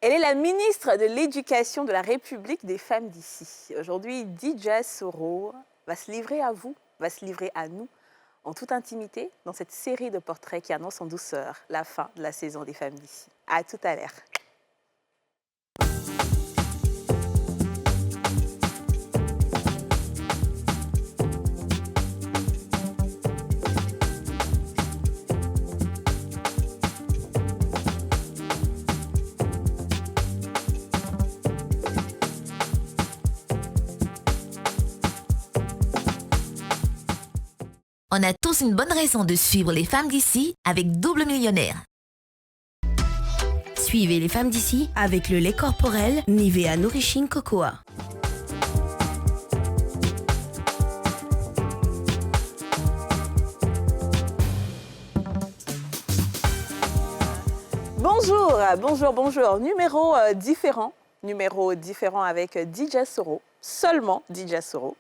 Elle est la ministre de l'Éducation de la République des femmes d'ici. Aujourd'hui, Dija Soro va se livrer à vous, va se livrer à nous, en toute intimité, dans cette série de portraits qui annonce en douceur la fin de la saison des femmes d'ici. À tout à l'heure. On a tous une bonne raison de suivre les femmes d'ici avec Double Millionnaire. Suivez les femmes d'ici avec le lait corporel Nivea Nourishing Cocoa. Bonjour, bonjour, bonjour. Numéro différent avec Dija Soro, seulement Dija Soro.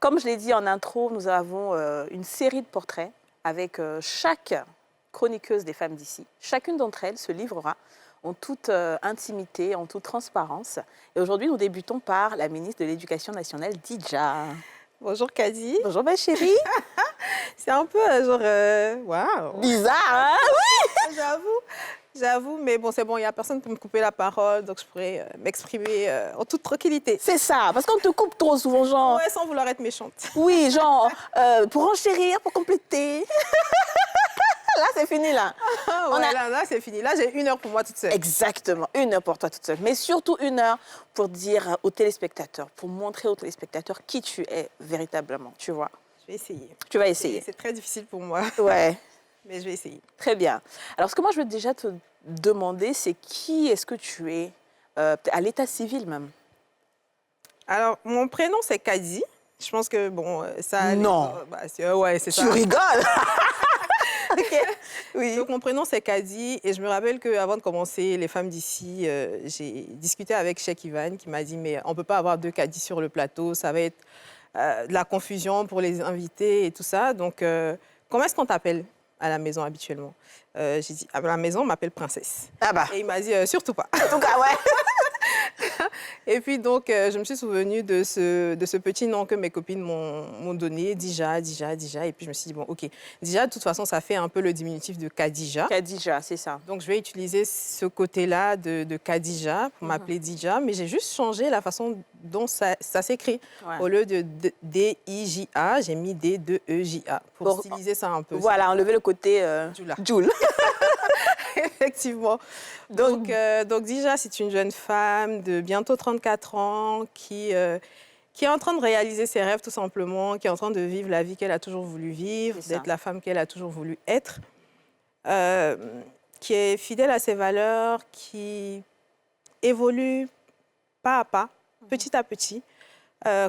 Comme je l'ai dit en intro, nous avons une série de portraits avec chaque chroniqueuse des femmes d'ici. Chacune d'entre elles se livrera en toute intimité, en toute transparence. Et aujourd'hui, nous débutons par la ministre de l'Éducation nationale, Dija. Bonjour Kadi. Bonjour ma chérie. C'est un peu waouh. Bizarre, hein? Oui. J'avoue, mais bon, c'est bon, il n'y a personne pour me couper la parole, donc je pourrais m'exprimer en toute tranquillité. C'est ça, parce qu'on te coupe trop souvent, genre... Ouais, sans vouloir être méchante. Oui, genre, pour enchérir, pour compléter. Là, c'est fini, là. Là, c'est fini. Là, j'ai 1 heure pour moi toute seule. Exactement, 1 heure pour toi toute seule. Mais surtout 1 heure pour dire aux téléspectateurs, pour montrer aux téléspectateurs qui tu es véritablement, tu vois. Je vais essayer. Tu vas essayer. C'est très difficile pour moi. Ouais. Mais je vais essayer. Très bien. Alors, ce que moi, je veux déjà te demander, c'est qui est-ce que tu es, à l'état civil même? Alors, mon prénom, c'est Kadi. Je pense que, bon, ça... Non. Ouais, c'est ça. Tu rigoles. Okay. Oui. Donc, mon prénom, c'est Kadi. Et je me rappelle qu'avant de commencer Les Femmes d'ici, j'ai discuté avec Cheikh Ivan qui m'a dit, mais on ne peut pas avoir 2 Kadi sur le plateau. Ça va être de la confusion pour les invités et tout ça. Donc, comment est-ce qu'on t'appelle à la maison habituellement? J'ai dit, à la maison, on m'appelle princesse. Ah bah. Et il m'a dit, surtout pas. En tout cas, ouais. Et puis donc, je me suis souvenue de ce petit nom que mes copines m'ont donné, Dija. Et puis je me suis dit, bon, ok, Dija, de toute façon, ça fait un peu le diminutif de Kadija. Kadija, c'est ça. Donc, je vais utiliser ce côté-là de Kadija pour m'appeler Dija, mais j'ai juste changé la façon dont ça s'écrit. Ouais. Au lieu de D-I-J-A, j'ai mis D-2-E-J-A pour styliser ça un peu. Voilà, enlever le côté Joule. Effectivement. Donc Dija, c'est une jeune femme de bientôt 34 ans qui est en train de réaliser ses rêves tout simplement, qui est en train de vivre la vie qu'elle a toujours voulu vivre, d'être la femme qu'elle a toujours voulu être, qui est fidèle à ses valeurs, qui évolue pas à pas, petit à petit,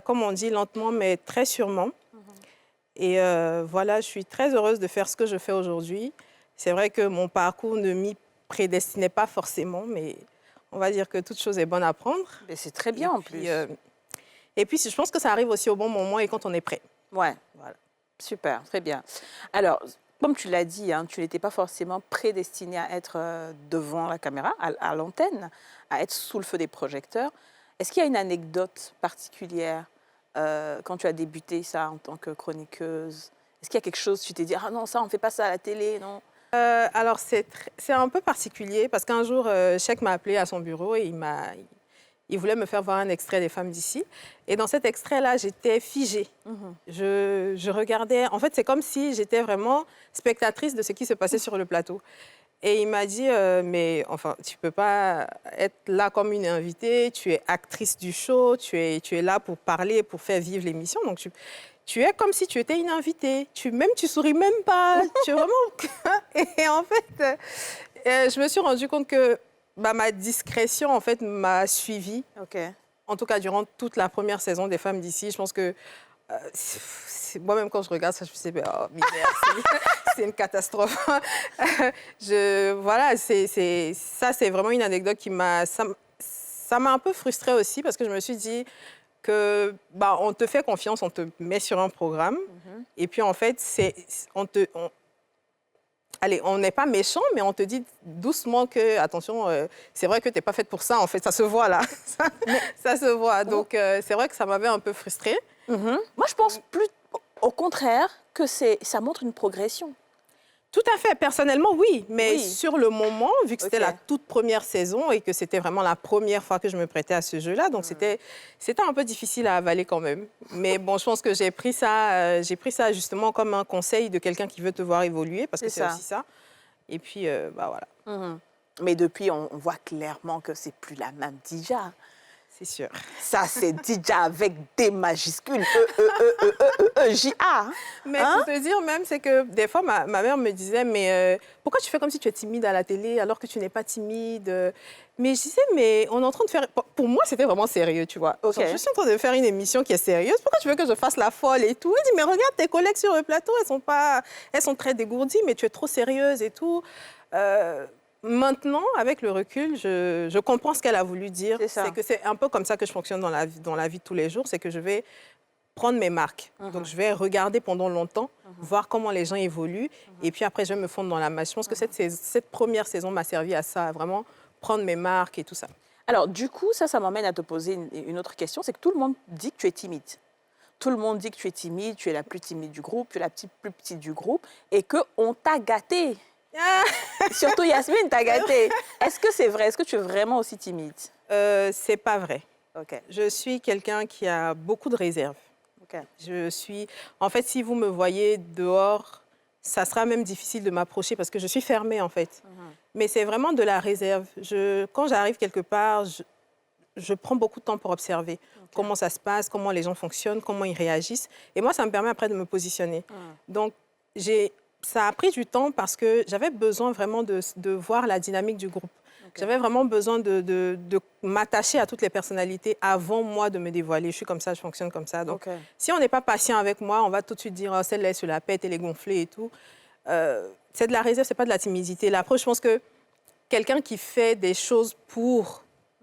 comme on dit, lentement mais très sûrement. Et voilà, je suis très heureuse de faire ce que je fais aujourd'hui. C'est vrai que mon parcours ne m'y prédestinait pas forcément, mais on va dire que toute chose est bonne à prendre. Mais c'est très bien en plus. Et puis, je pense que ça arrive aussi au bon moment et quand on est prêt. Ouais, voilà. Super, très bien. Alors, comme tu l'as dit, hein, tu n'étais pas forcément prédestinée à être devant la caméra, à l'antenne, à être sous le feu des projecteurs. Est-ce qu'il y a une anecdote particulière quand tu as débuté ça en tant que chroniqueuse? Est-ce qu'il y a quelque chose, tu t'es dit, ah non, ça, on ne fait pas ça à la télé, non? Alors, c'est un peu particulier parce qu'un jour, Cheikh m'a appelé à son bureau et il voulait me faire voir un extrait des Femmes d'ici. Et dans cet extrait-là, j'étais figée. Je regardais. En fait, c'est comme si j'étais vraiment spectatrice de ce qui se passait sur le plateau. Et il m'a dit, mais enfin, tu ne peux pas être là comme une invitée, tu es actrice du show, tu es là pour parler, pour faire vivre l'émission. Donc, tu es comme si tu étais une invitée. Tu souris même pas. Tu es vraiment... Et en fait, je me suis rendu compte que ma discrétion, en fait, m'a suivie. Okay. En tout cas, durant toute la première saison des Femmes d'ici. Je pense que... moi-même, quand je regarde ça, je me dis, oh, c'est une catastrophe. Voilà, ça, c'est vraiment une anecdote qui m'a... Ça m'a un peu frustrée aussi parce que je me suis dit... que on te fait confiance, on te met sur un programme et puis en fait allez, on n'est pas méchant, mais on te dit doucement que, attention, c'est vrai que tu n'es pas faite pour ça, en fait, ça se voit là. Ça se voit. Donc, c'est vrai que ça m'avait un peu frustrée. Moi, je pense plus au contraire que ça montre une progression. Tout à fait. Personnellement, oui. Mais Oui. sur le moment, vu que c'était Ok. la toute première saison et que c'était vraiment la première fois que je me prêtais à ce jeu-là, donc c'était un peu difficile à avaler quand même. Mais bon, je pense que j'ai pris ça justement comme un conseil de quelqu'un qui veut te voir évoluer, parce que C'est c'est ça. aussi ça. Et puis, bah voilà, Mais depuis, on voit clairement que c'est plus la même Dija. c'est sûr. Ça, c'est Dija avec des majuscules. J-A. Mais Hein? pour te dire même, c'est que des fois, ma mère me disait, mais pourquoi tu fais comme si tu es timide à la télé alors que tu n'es pas timide? Mais je disais, mais on est en train de faire... Pour moi, c'était vraiment sérieux, tu vois. Ok. Genre, je suis en train de faire une émission qui est sérieuse. Pourquoi tu veux que je fasse la folle et tout? Elle dit, mais regarde tes collègues sur le plateau, elles sont très dégourdies, mais tu es trop sérieuse et tout. Maintenant, avec le recul, je comprends ce qu'elle a voulu dire. C'est ça. C'est que c'est un peu comme ça que je fonctionne dans la vie de tous les jours. C'est que je vais prendre mes marques. Donc, je vais regarder pendant longtemps, voir comment les gens évoluent. Et puis après, je vais me fondre dans la masse. Je pense que cette première saison m'a servi à ça, à vraiment prendre mes marques et tout ça. Alors, du coup, ça m'amène à te poser une autre question. C'est que tout le monde dit que tu es timide. Tout le monde dit que tu es timide, tu es la plus timide du groupe, tu es la plus petite du groupe et qu'on t'a gâtée. Surtout Yasmine t'a gâtée. Est-ce que c'est vrai? Est-ce que tu es vraiment aussi timide? C'est pas vrai. Ok. Je suis quelqu'un qui a beaucoup de réserve. Ok. En fait, si vous me voyez dehors, ça sera même difficile de m'approcher parce que je suis fermée, en fait. Mais c'est vraiment de la réserve. Quand j'arrive quelque part, je prends beaucoup de temps pour observer comment ça se passe, comment les gens fonctionnent, comment ils réagissent. Et moi, ça me permet après de me positionner. Donc, ça a pris du temps parce que j'avais besoin vraiment de voir la dynamique du groupe. J'avais vraiment besoin de m'attacher à toutes les personnalités avant moi de me dévoiler. Je suis comme ça, je fonctionne comme ça. Donc, si on n'est pas patient avec moi, on va tout de suite dire oh, celle-là, elle se la pète, elle est gonflée et tout. C'est de la réserve, c'est pas de la timidité. L'approche, je pense que quelqu'un qui fait des choses pour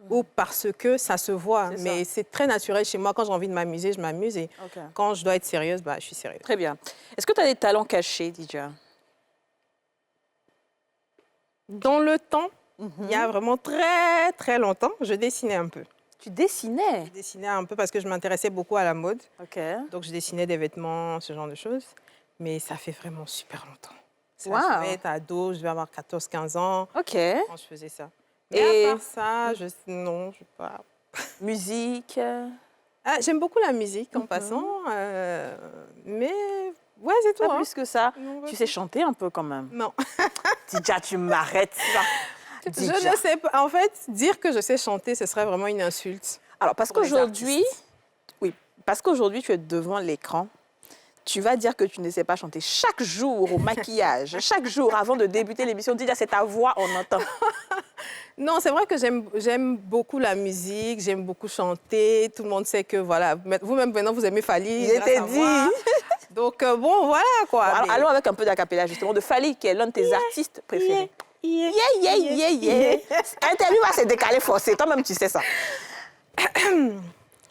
ou parce que ça se voit. Mais c'est très naturel chez moi. Quand j'ai envie de m'amuser, je m'amuse. Et quand je dois être sérieuse, bah, je suis sérieuse. Très bien. Est-ce que tu as des talents cachés, Dija? Dans le temps, il y a vraiment très, très longtemps, je dessinais un peu. Tu dessinais? Je dessinais un peu parce que je m'intéressais beaucoup à la mode. Ok. Donc, je dessinais des vêtements, ce genre de choses. Mais ça fait vraiment super longtemps. Ça, Wow. je devais être ado, je devais avoir 14-15 ans Ok. quand je faisais ça. Mais Et- à part ça, non, je sais pas. Musique? Ah, j'aime beaucoup la musique en passant. Mais ouais, c'est tout. Pas hein. plus que ça. Non, Tu sais chanter un peu quand même. Non. Dija, tu m'arrêtes ça. Je Dija. ne sais pas. En fait, dire que je sais chanter, ce serait vraiment une insulte. Alors, parce pour les qu'aujourd'hui, artistes. oui, parce qu'aujourd'hui, tu es devant l'écran, tu vas dire que tu ne sais pas chanter. Chaque jour au maquillage, chaque jour avant de débuter l'émission, Dija, c'est ta voix, on entend. Non, c'est vrai que j'aime beaucoup la musique, j'aime beaucoup chanter. Tout le monde sait que, voilà, vous-même maintenant, vous aimez Fally. Je grâce t'ai à dit. moi. Donc, bon, voilà, quoi. Bon, alors, Mais- allons avec un peu d'acapella, justement, de Fally, qui est l'un de tes artistes préférés. Yeah, Yeah, yeah, yeah, yeah. Interview va se décaler forcé. Toi-même, tu sais ça.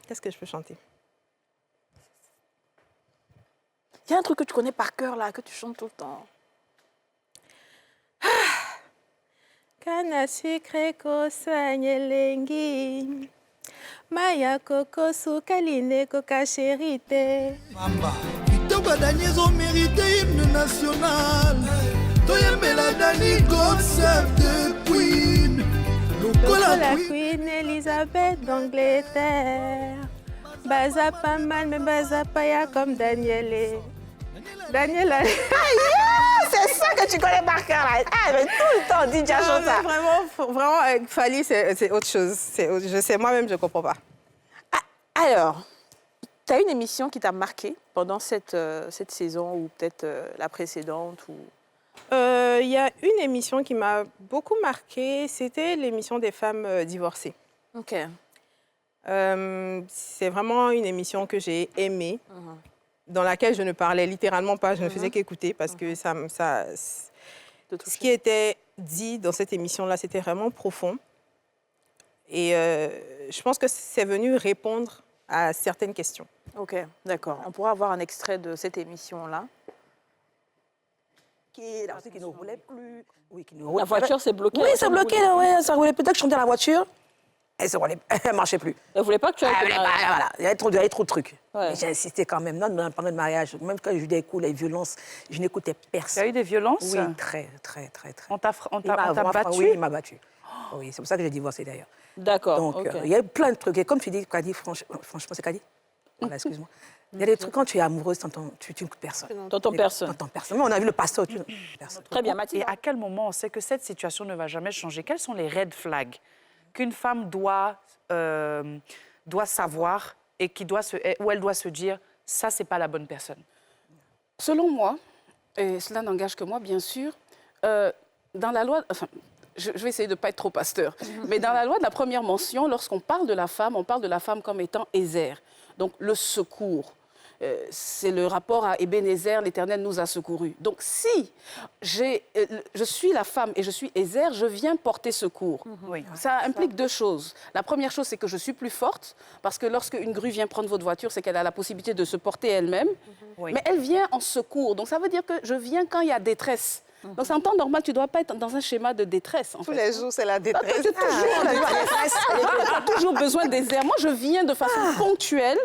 Qu'est-ce que je peux chanter? Il y a un truc que tu connais par cœur, là, que tu chantes tout le temps. Canne à sucre kosoanye lengi. Maya koko sukaline koka chérité. Mamba, kitoko Dani ezomérite hymne national. Toyembela Dani, God save the Queen. Lokola La Queen. Queen Elizabeth d'Angleterre. Baza pas mal, mais baza pas ya comme Daniele. Daniela. C'est ça que tu connais par cœur, là. Ah, mais tout le temps, Dija chante ça. Vraiment, avec Fally, c'est autre chose. Je sais, moi-même, je ne comprends pas. Alors, tu as une émission qui t'a marqué pendant cette saison ou peut-être la précédente ou... Il y a une émission qui m'a beaucoup marquée, c'était l'émission des femmes divorcées. Ok. C'est vraiment une émission que j'ai aimée, dans laquelle je ne parlais littéralement pas, je ne faisais qu'écouter parce que ce qui était dit dans cette émission-là, c'était vraiment profond. Et je pense que c'est venu répondre à certaines questions. Ok, d'accord. On pourra avoir un extrait de cette émission-là. bloqué, la voiture qui ne roulait plus. Oui, qui ne La roulait voiture s'est bloquée. Oui, elle c'est s'est bloqué, brûlée. ouais, ça roulait plus. Dès que je suis montée dans la voiture, elle ne marchait plus. Elle voulait pas que tu ailles. Voilà, il y avait trop de trucs. Ouais. Mais j'ai insisté quand même. Non, pendant le mariage, même quand j'ai eu des coups, les violences, je n'écoutais Tu personne. as eu des violences? Oui, très. On t'a Il m'a vraiment battu? Oui, il m'a battu. Oui, c'est pour ça que j'ai divorcé d'ailleurs. D'accord. Donc, ok. il y a eu plein de trucs. Et comme tu dis, Kadi, franchement, c'est Kadi. Voilà, excuse-moi. Il y a des trucs, quand tu es amoureuse, tu n'écoutes personne. T'entends personne. T'entends personne. Mais on a vu le pasteur, personne. Très bien, Et Mathilde. à quel moment on sait que cette situation ne va jamais changer? Quels sont les red flags qu'une femme doit savoir et où elle doit se dire, ça, c'est pas la bonne personne? Selon moi, et cela n'engage que moi, bien sûr, dans la loi, enfin, je vais essayer de ne pas être trop pasteur, mais dans la loi de la première mention, lorsqu'on parle de la femme, on parle de la femme comme étant Ézer, donc le secours. C'est le rapport à Ebenezer, l'Éternel nous a secourus. Donc si je suis la femme et je suis Ézer, je viens porter secours. Oui. Ça implique deux choses. La première chose, c'est que je suis plus forte, parce que lorsque une grue vient prendre votre voiture, c'est qu'elle a la possibilité de se porter elle-même. Oui. Mais elle vient en secours. Donc ça veut dire que je viens quand il y a détresse. Donc c'est en temps normal, tu ne dois pas être dans un schéma de détresse. En Tous fait. les jours, c'est la détresse. Tu as toujours besoin des airs. Moi, je viens de façon ponctuelle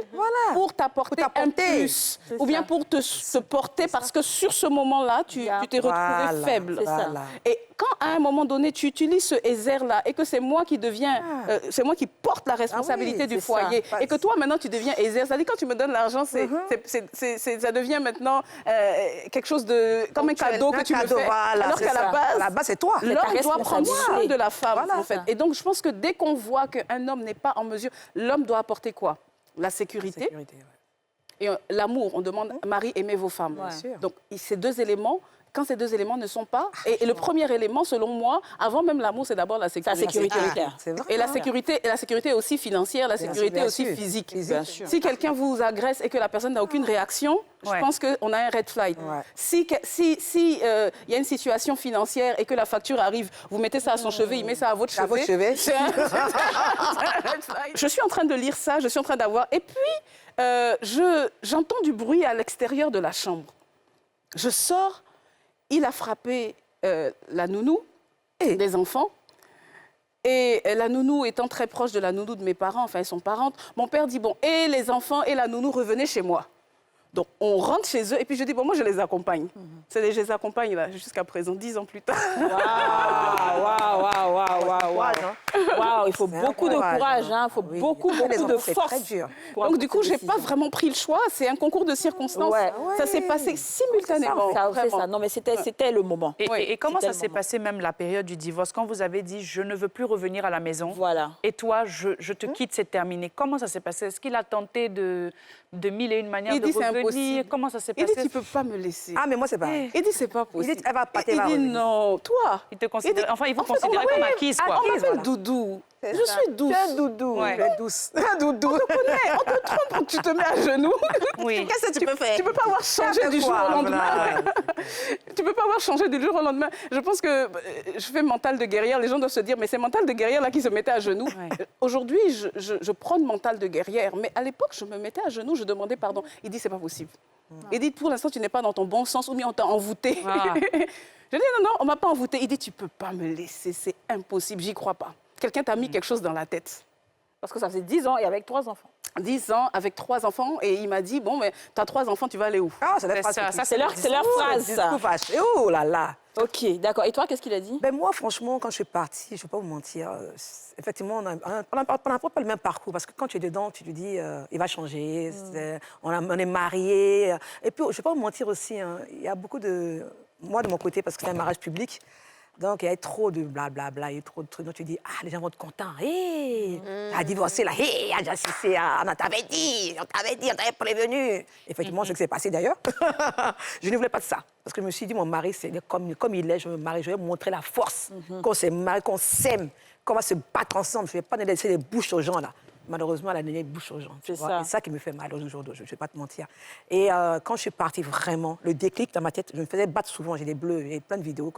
pour t'apporter un plus. Ou bien pour te porter parce que sur ce moment-là, tu t'es retrouvé faible. C'est ça. Et quand, à un moment donné, tu utilises ce Ézer-là et que c'est moi qui deviens... c'est moi qui porte la responsabilité du c'est foyer ça. et que toi, maintenant, tu deviens Ézer. C'est-à-dire quand tu me donnes l'argent, ça devient maintenant quelque chose de... comme un cadeau que tu me fais. Voilà, Alors c'est qu'à ça. À la base, c'est toi. l'homme doit prendre soin de la femme, Voilà, en fait. Et donc, je pense que dès qu'on voit qu'un homme n'est pas en mesure, l'homme doit apporter quoi? La sécurité, Sécurité, ouais. et l'amour. On demande, Marie, aimez vos femmes. Bien sûr. Donc, ces deux éléments, quand ces deux éléments ne sont pas... Et le premier élément, selon moi, avant même l'amour, c'est d'abord la sécurité. C'est vrai. Et la sécurité est aussi financière, la sécurité est aussi sûr. physique. Bien sûr. Si quelqu'un vous agresse et que la personne n'a aucune réaction, je pense qu'on a un red flag. Ouais. Si y a une situation financière et que la facture arrive, vous mettez ça à son chevet, il met ça à votre chevet. À votre chevet. C'est un red flag. Je suis en train de lire ça, je suis en train d'avoir... Et puis, j'entends du bruit à l'extérieur de la chambre. Je sors, il a frappé la nounou des enfants. Et la nounou étant très proche de la nounou de mes parents, enfin, elles sont parentes, mon père dit, bon, et les enfants et la nounou, revenez chez moi. Donc, on rentre chez eux, et puis je dis, bon, moi, je les accompagne. Je les accompagne, là, jusqu'à présent, 10 ans plus tard. Waouh, il faut C'est un beaucoup de courage, hein. Il faut Oui. beaucoup Les de enfants, c'est force. très dur. pour Donc, prendre du coup, ces je n'ai pas décisions. vraiment pris le choix. C'est un concours de circonstances. Ouais. Ça s'est passé simultanément. C'est vraiment. ça. Non, mais c'était le moment. Et comment C'était ça le s'est moment. passé même la période du divorce? Quand vous avez dit, je ne veux plus revenir à la maison, Voilà. et toi, je te quitte, c'est terminé. Comment ça s'est passé? Est-ce qu'il a tenté de mille et une manières Il de dit, c'est revenir? impossible. Comment ça s'est Il passé? dit, tu ne peux pas me laisser. Ah, mais moi, c'est pareil. Il dit, c'est pas Il possible. dit, elle va pas, Il elle va dit, revenir. non, toi. Il te considère, enfin, il vous En fait, considère comme acquise, quoi. On m'appelle voilà. Doudou. C'est Je ça. suis douce. Tu es doudou. Ouais. Tu es douce. Doudou. On te connaît, on te trompe quand tu te mets à genoux. Oui. Qu'est-ce que tu peux faire? Tu peux pas avoir changé du jour au lendemain. Tu peux pas avoir changé du jour au lendemain. Je pense que je fais mental de guerrière. Les gens doivent se dire, mais c'est mental de guerrière là qui se mettait à genoux. Ouais. Aujourd'hui, je prône mental de guerrière. Mais à l'époque, je me mettais à genoux, je demandais pardon. Il dit, c'est pas possible. Il dit, pour l'instant, tu n'es pas dans ton bon sens ou bien on t'a envoûté. Ah. Je dis, non, on m'a pas envoûté. Il dit, tu peux pas me laisser, c'est impossible, j'y crois pas. Quelqu'un t'a mis quelque chose dans la tête. Parce que ça faisait 10 ans et avec 3 enfants. 10 ans avec 3 enfants et il m'a dit, bon, mais tu as 3 enfants, tu vas aller où? Ah, c'est la C'est phrase. ça, que tu ça, dis. C'est leur phrase, ça. Discours fâché. Oh là là. Ok, d'accord. Et toi, qu'est-ce qu'il a dit? Ben moi, franchement, quand je suis partie, je ne vais pas vous mentir, effectivement, on n'a pas le même parcours. Parce que quand tu es dedans, tu te dis, il va changer, on est mariés. Et puis, je ne vais pas vous mentir aussi, hein, il y a beaucoup de... Moi, de mon côté, parce que c'est un mariage public, donc il y a trop de blablabla, il y a trop de trucs. Donc tu dis, ah, les gens vont être contents. Hé, t'as divorcé là, hé, on t'avait dit, on t'avait prévenu. Effectivement, ce qui s'est passé d'ailleurs. Je ne voulais pas de ça. Parce que je me suis dit, mon mari, c'est comme il est, je me marie, je vais montrer la force, qu'on s'est marié, qu'on s'aime, qu'on va se battre ensemble. Je ne vais pas laisser des bouches aux gens là. Malheureusement, elle a donné une bouche aux gens. C'est tu vois. ça. Et c'est ça qui me fait mal aujourd'hui, je ne vais pas te mentir. Et quand je suis partie vraiment, le déclic dans ma tête, je me faisais battre souvent, j'ai des bleus, il y a plein de vidéos,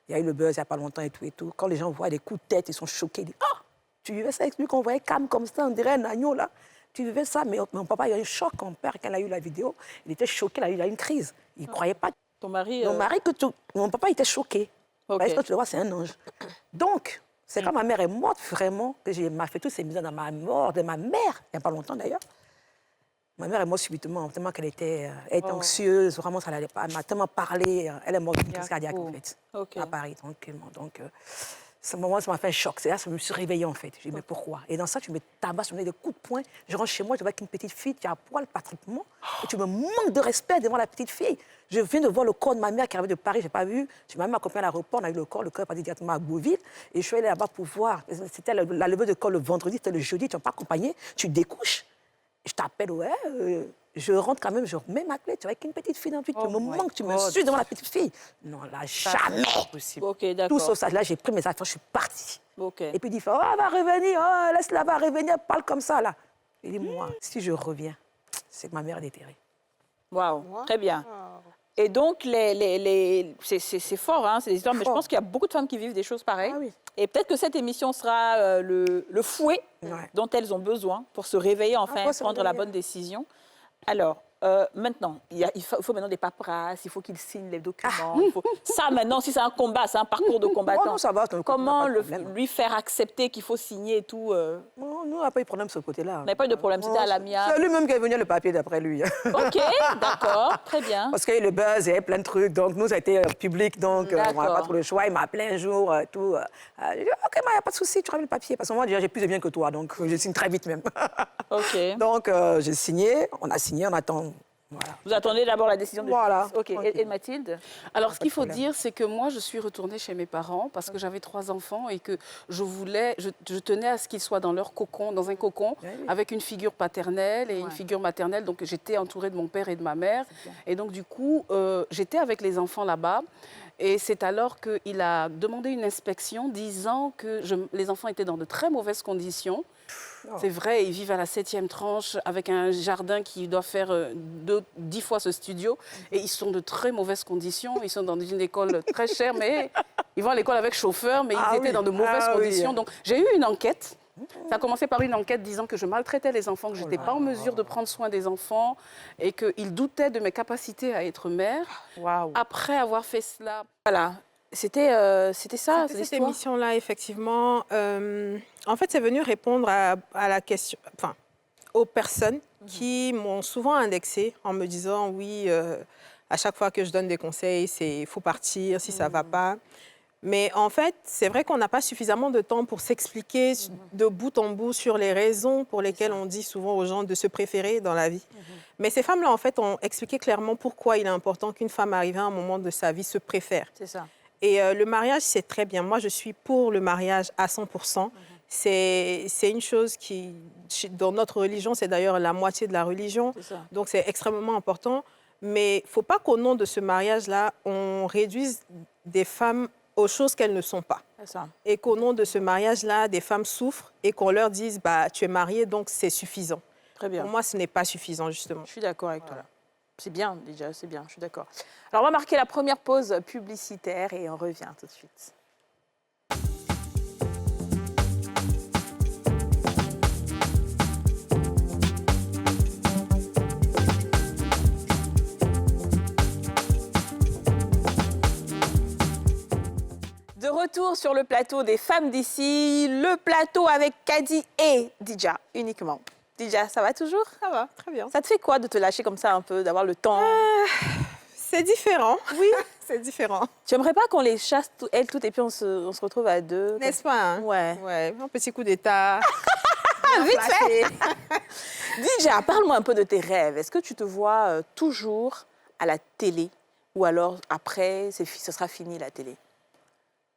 il y a eu le buzz il n'y a pas longtemps et tout. Quand les gens voient des coups de tête, ils sont choqués, ils disent « Ah, tu vivais ça avec lui qu'on voyait calme comme ça, on dirait un agneau là. Tu vivais ça, mais mon papa, il y a eu un choc, mon père, quand il a eu la vidéo, il était choqué, il a eu une crise. Il ne croyait pas. Ton mari... Mon mari, mon papa était choqué. Ok. Parce que tu le vois, c'est un ange. Donc, c'est quand ma mère est morte, vraiment, que j'ai fait toutes ces misères dans ma mort de ma mère, il n'y a pas longtemps d'ailleurs. Ma mère est morte subitement, tellement qu'elle était anxieuse, vraiment, ça n'allait pas. Elle m'a tellement parlé, elle est morte d'une crise cardiaque, en fait, Ok. à Paris, tranquillement. Donc, ce moment, ça m'a fait un choc. C'est là que je me suis réveillée, en fait. J'ai dit, mais pourquoi? Et dans ça, tu me tabasses, tu me mets des coups de poing. Je rentre chez moi, je vois qu'une petite fille, tu as à poil pratiquement, et tu me manques de respect devant la petite fille. Je viens de voir le corps de ma mère qui arrivait de Paris, je n'ai pas vu. Je m'ai même accompagnée à l'aéroport, on a eu le corps est parti directement à Beauville. Et je suis allée là-bas pour voir. C'était la levée de corps le vendredi, c'était le jeudi, tu n'as pas accompagné, tu découches. Je t'appelle, je rentre quand même, je remets ma clé, tu vois, avec une petite fille dans le tu me manques, tu me suis devant la petite fille. Non, là, jamais. Possible. Ok, d'accord. Tout sauf ça, là, j'ai pris mes affaires, je suis partie. Ok. Et puis il dit, oh, elle va revenir, oh, laisse-la, va revenir, parle comme ça, là. Il dit, moi, si je reviens, c'est que ma mère est déterrée. Waouh, très bien. Et donc, c'est fort, hein, ces histoires, mais je pense qu'il y a beaucoup de femmes qui vivent des choses pareilles. Ah oui. Et peut-être que cette émission sera le fouet Ouais. dont elles ont besoin pour se réveiller enfin, pour se prendre la réveiller. bonne décision. Alors, maintenant, il faut maintenant des paperasses, il faut qu'ils signent les documents. Ça, maintenant, si c'est un combat, c'est un parcours de combattant. Oh non, ça va, Comment pas de problème. lui faire accepter qu'il faut signer et tout Non, nous, on n'a pas eu de problème de ce côté-là. On n'a pas eu de problème, c'était à l'amiable. C'est lui-même qui est venu le papier d'après lui. Ok, d'accord, très bien. Parce qu'il y a eu le buzz, il y avait plein de trucs. Donc, nous, ça a été public. Donc, on D'accord. n'a pas trop le choix. Il m'a appelé un jour, tout. J'ai dit, OK, il n'y a pas de souci, tu ramènes le papier. Parce que moi, déjà, j'ai plus de biens que toi. Donc, je signe très vite même. Ok. Donc, j'ai signé. On a signé, on attend. Voilà. Vous attendez d'abord la décision de Voilà. justice. Ok, et Mathilde? Alors, ce qu'il faut problème. dire, c'est que moi, je suis retournée chez mes parents parce que j'avais 3 enfants et que je tenais à ce qu'ils soient dans leur cocon, dans un cocon, Oui. avec une figure paternelle et une figure maternelle. Donc, j'étais entourée de mon père et de ma mère. Et donc, du coup, j'étais avec les enfants là-bas. Et c'est alors qu'il a demandé une inspection disant que les enfants étaient dans de très mauvaises conditions. C'est vrai, ils vivent à la 7e tranche avec un jardin qui doit faire 10 fois ce studio. Et ils sont de très mauvaises conditions. Ils sont dans une école très chère, mais ils vont à l'école avec chauffeur, mais ils étaient dans de mauvaises conditions. Donc j'ai eu une enquête. Ça a commencé par une enquête disant que je maltraitais les enfants, que je n'étais pas en mesure de prendre soin des enfants et qu'ils doutaient de mes capacités à être mère. Waouh. Après avoir fait cela... Voilà, c'était ça, C'était cette l'histoire. émission-là, effectivement. En fait, c'est venu répondre à la question, enfin, aux personnes qui m'ont souvent indexée en me disant, oui, à chaque fois que je donne des conseils, il faut partir si ça ne va pas. Mais en fait, c'est vrai qu'on n'a pas suffisamment de temps pour s'expliquer de bout en bout sur les raisons pour lesquelles on dit souvent aux gens de se préférer dans la vie. Mais ces femmes-là, en fait, ont expliqué clairement pourquoi il est important qu'une femme arrivée à un moment de sa vie se préfère. C'est ça. Et le mariage, c'est très bien. Moi, je suis pour le mariage à 100%. C'est une chose qui, dans notre religion, c'est d'ailleurs la moitié de la religion. C'est ça. Donc, c'est extrêmement important. Mais il ne faut pas qu'au nom de ce mariage-là, on réduise des femmes aux choses qu'elles ne sont pas. C'est ça. Et qu'au nom de ce mariage-là, des femmes souffrent et qu'on leur dise bah, « tu es mariée, donc c'est suffisant ». Très bien. Pour moi, ce n'est pas suffisant, justement. Je suis d'accord avec toi. C'est bien, déjà, c'est bien, je suis d'accord. Alors, on va marquer la première pause publicitaire et on revient tout de suite. De retour sur le plateau des femmes d'ici, le plateau avec Kadi et Dija uniquement. Dija, ça va toujours? Ça va, très bien. Ça te fait quoi de te lâcher comme ça un peu, d'avoir le temps? C'est différent. Oui, c'est différent. Tu aimerais pas qu'on les chasse, elles toutes, et puis on se retrouve à deux? N'est-ce pas hein? Ouais. Ouais, un petit coup d'état. Vite fait. Dija, parle-moi un peu de tes rêves. Est-ce que tu te vois toujours à la télé ou alors après, ce sera fini la télé?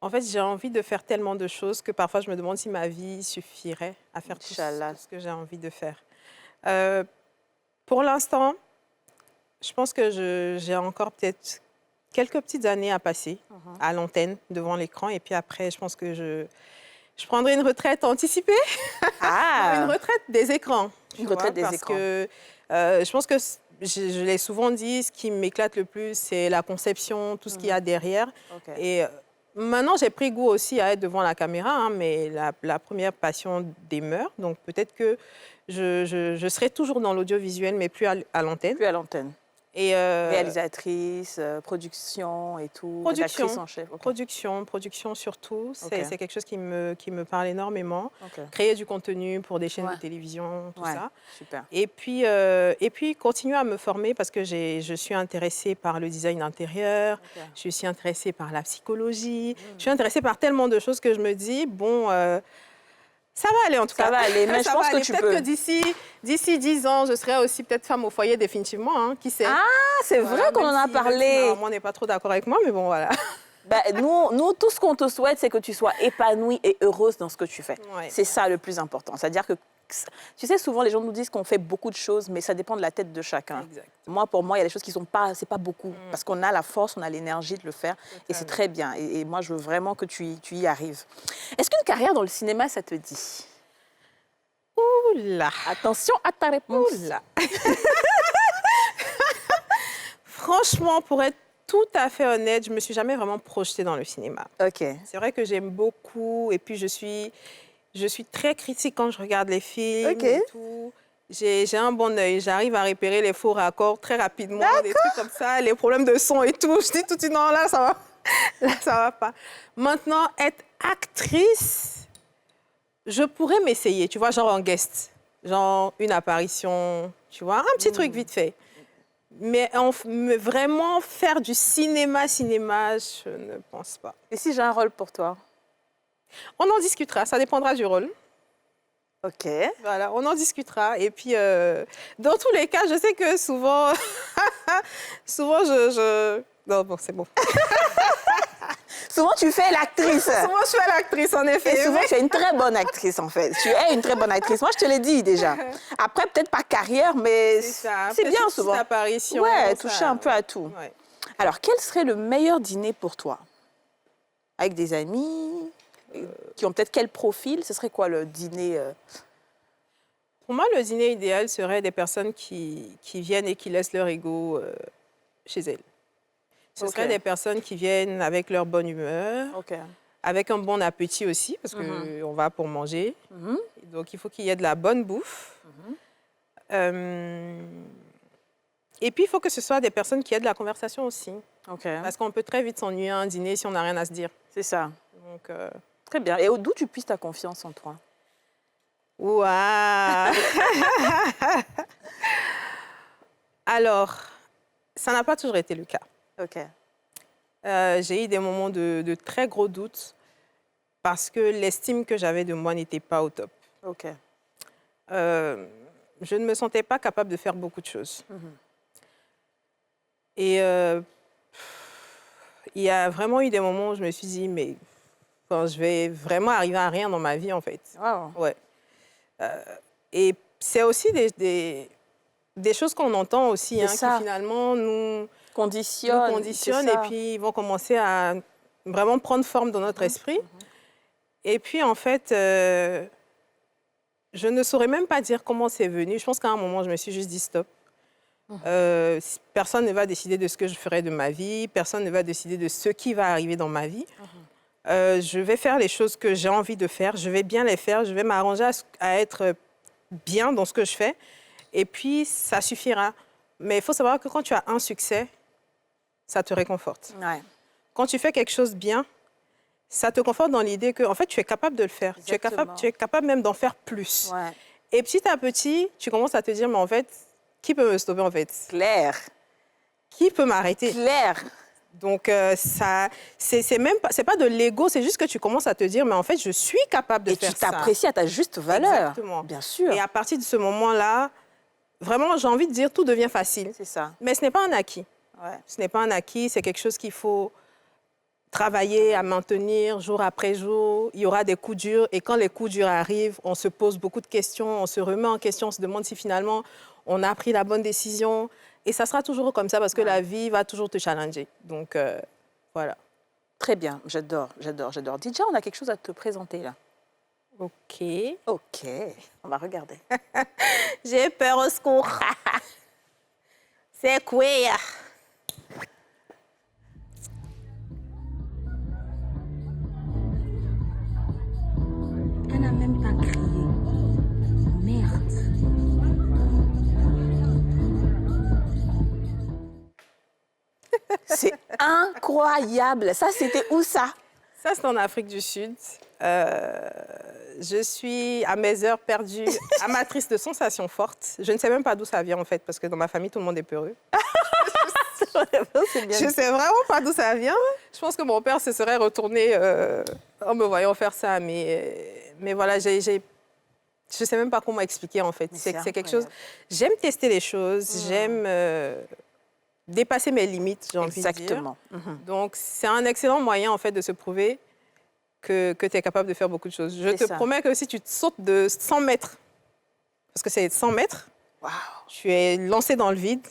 En fait, j'ai envie de faire tellement de choses que parfois je me demande si ma vie suffirait à faire tout ce que j'ai envie de faire. Pour l'instant, je pense que j'ai encore peut-être quelques petites années à passer à l'antenne, devant l'écran. Et puis après, je pense que je prendrai une retraite anticipée. Ah. Une retraite des écrans. Une retraite des parce écrans. Que je pense que, je l'ai souvent dit, ce qui m'éclate le plus, c'est la conception, tout ce qu'il y a derrière. Ok. Et maintenant, j'ai pris goût aussi à être devant la caméra, hein, mais la première passion demeure. Donc peut-être que je serai toujours dans l'audiovisuel, mais plus à l'antenne. Plus à l'antenne. Et Réalisatrice, production et tout. Production. Rédactrice en chef. Ok. production surtout, c'est Ok. c'est quelque chose qui me parle énormément. Ok. Créer du contenu pour des chaînes Ouais. de télévision, tout Ouais, ça. super. Et puis continuer à me former parce que je suis intéressée par le design intérieur, Ok. je suis intéressée par la psychologie, je suis intéressée par tellement de choses que je me dis, bon, ça va aller en tout Ça cas. va aller, mais je Ça pense va que aller. tu Peut-être peux. que d'ici 10 ans, je serai aussi peut-être femme au foyer définitivement, hein, qui sait. Ah, c'est Voilà, vrai qu'on même en a si- même si parlé. ma maman n'est pas trop d'accord avec moi, mais bon, voilà. Ben, nous, tout ce qu'on te souhaite, c'est que tu sois épanouie et heureuse dans ce que tu fais. Ouais. C'est ça le plus important. C'est-à-dire que, tu sais, souvent les gens nous disent qu'on fait beaucoup de choses, mais ça dépend de la tête de chacun. Exact. Pour moi, il y a des choses qui sont pas, c'est pas beaucoup, parce qu'on a la force, on a l'énergie de le faire, et c'est très bien. Et moi, je veux vraiment que tu y arrives. Est-ce qu'une carrière dans le cinéma, ça te dit? Oula. Attention à ta réponse. Oula. Franchement, pour être tout à fait honnête, je ne me suis jamais vraiment projetée dans le cinéma. Ok. C'est vrai que j'aime beaucoup et puis je suis très critique quand je regarde les films Ok. et tout. J'ai un bon œil, j'arrive à repérer les faux raccords très rapidement, des trucs comme ça, les problèmes de son et tout. Je dis tout de suite, non, là, ça va. Là, ça va pas. Maintenant, être actrice, je pourrais m'essayer, tu vois, genre en guest, genre une apparition, tu vois, un petit truc vite fait. Mais vraiment faire du cinéma, je ne pense pas. Et si j'ai un rôle pour toi? On en discutera, ça dépendra du rôle. Ok. Voilà, on en discutera. Et puis, dans tous les cas, je sais que souvent, souvent Non, bon, c'est bon. Souvent, tu fais l'actrice. Souvent, je suis l'actrice, en effet. Et souvent, tu es une très bonne actrice, en fait. Tu es une très bonne actrice. Moi, je te l'ai dit déjà. Après, peut-être pas carrière, mais c'est bien Petite souvent. apparition. Ouais, ça- toucher un peu à tout. Ouais. Alors, quel serait le meilleur dîner pour toi? Avec des amis qui ont peut-être quel profil? Ce serait quoi le dîner Pour moi, le dîner idéal serait des personnes qui viennent et qui laissent leur ego chez elles. Ce Ok. seraient des personnes qui viennent avec leur bonne humeur, Ok. avec un bon appétit aussi, parce qu'on va pour manger. Donc, il faut qu'il y ait de la bonne bouffe. Et puis, il faut que ce soit des personnes qui aient de la conversation aussi. Ok. Parce qu'on peut très vite s'ennuyer à un dîner si on n'a rien à se dire. C'est ça. Donc, Très bien. Et d'où tu puisses ta confiance en toi? ouah. Alors, ça n'a pas toujours été le cas. Ok. J'ai eu des moments de très gros doutes parce que l'estime que j'avais de moi n'était pas au top. Ok. Je ne me sentais pas capable de faire beaucoup de choses. Et il y a vraiment eu des moments où je me suis dit, mais enfin, je vais vraiment arriver à rien dans ma vie, en fait. Wow. Ouais. Et c'est aussi des choses qu'on entend aussi, hein, C'est ça. qui finalement nous Conditionnent. conditionnent c'est et ça. puis ils vont commencer à vraiment prendre forme dans notre esprit. Et puis, en fait, je ne saurais même pas dire comment c'est venu. Je pense qu'à un moment, je me suis juste dit stop. Personne ne va décider de ce que je ferai de ma vie. Personne ne va décider de ce qui va arriver dans ma vie. Je vais faire les choses que j'ai envie de faire. Je vais bien les faire. Je vais m'arranger à être bien dans ce que je fais. Et puis, ça suffira. Mais il faut savoir que quand tu as un succès, ça te réconforte. Ouais. Quand tu fais quelque chose bien, ça te conforte dans l'idée que, en fait, tu es capable de le faire. Exactement. Tu es capable même d'en faire plus. Ouais. Et petit à petit, tu commences à te dire, mais en fait, qui peut me stopper, en fait? Claire. Qui peut m'arrêter? Claire. Donc, ça, c'est pas de l'ego, c'est juste que tu commences à te dire, mais en fait, je suis capable de Et faire tu ça. t'apprécies à ta juste valeur. Exactement. Bien sûr. Et à partir de ce moment-là, vraiment, j'ai envie de dire, tout devient facile. C'est ça. Mais ce n'est pas un acquis. Ouais. Ce n'est pas un acquis, c'est quelque chose qu'il faut travailler à maintenir jour après jour. Il y aura des coups durs et quand les coups durs arrivent, on se pose beaucoup de questions, on se remet en question, on se demande si finalement on a pris la bonne décision. Et ça sera toujours comme ça parce que la vie va toujours te challenger. Donc, voilà. Très bien. J'adore, j'adore, j'adore. Déjà, on a quelque chose à te présenter là. OK. Ok. On va regarder. J'ai peur, au secours. C'est quoi? Elle n'a même pas crié. Merde. incroyable. Ça, c'était où ça? Ça, c'est en Afrique du Sud. Je suis à mes heures perdues, amatrice de sensations fortes. Je ne sais même pas d'où ça vient, en fait, parce que dans ma famille, tout le monde est peureux. Je ne sais vraiment pas d'où ça vient. Je pense que mon père se serait retourné en me voyant faire ça. Mais voilà, je ne sais même pas comment expliquer, en fait. C'est quelque chose... J'aime tester les choses, j'aime dépasser mes limites, j'ai envie de dire. Exactement. Donc, c'est un excellent moyen, en fait, de se prouver que tu es capable de faire beaucoup de choses. Je te promets que si tu te sautes de 100 mètres, parce que c'est 100 mètres, tu es lancé dans le vide,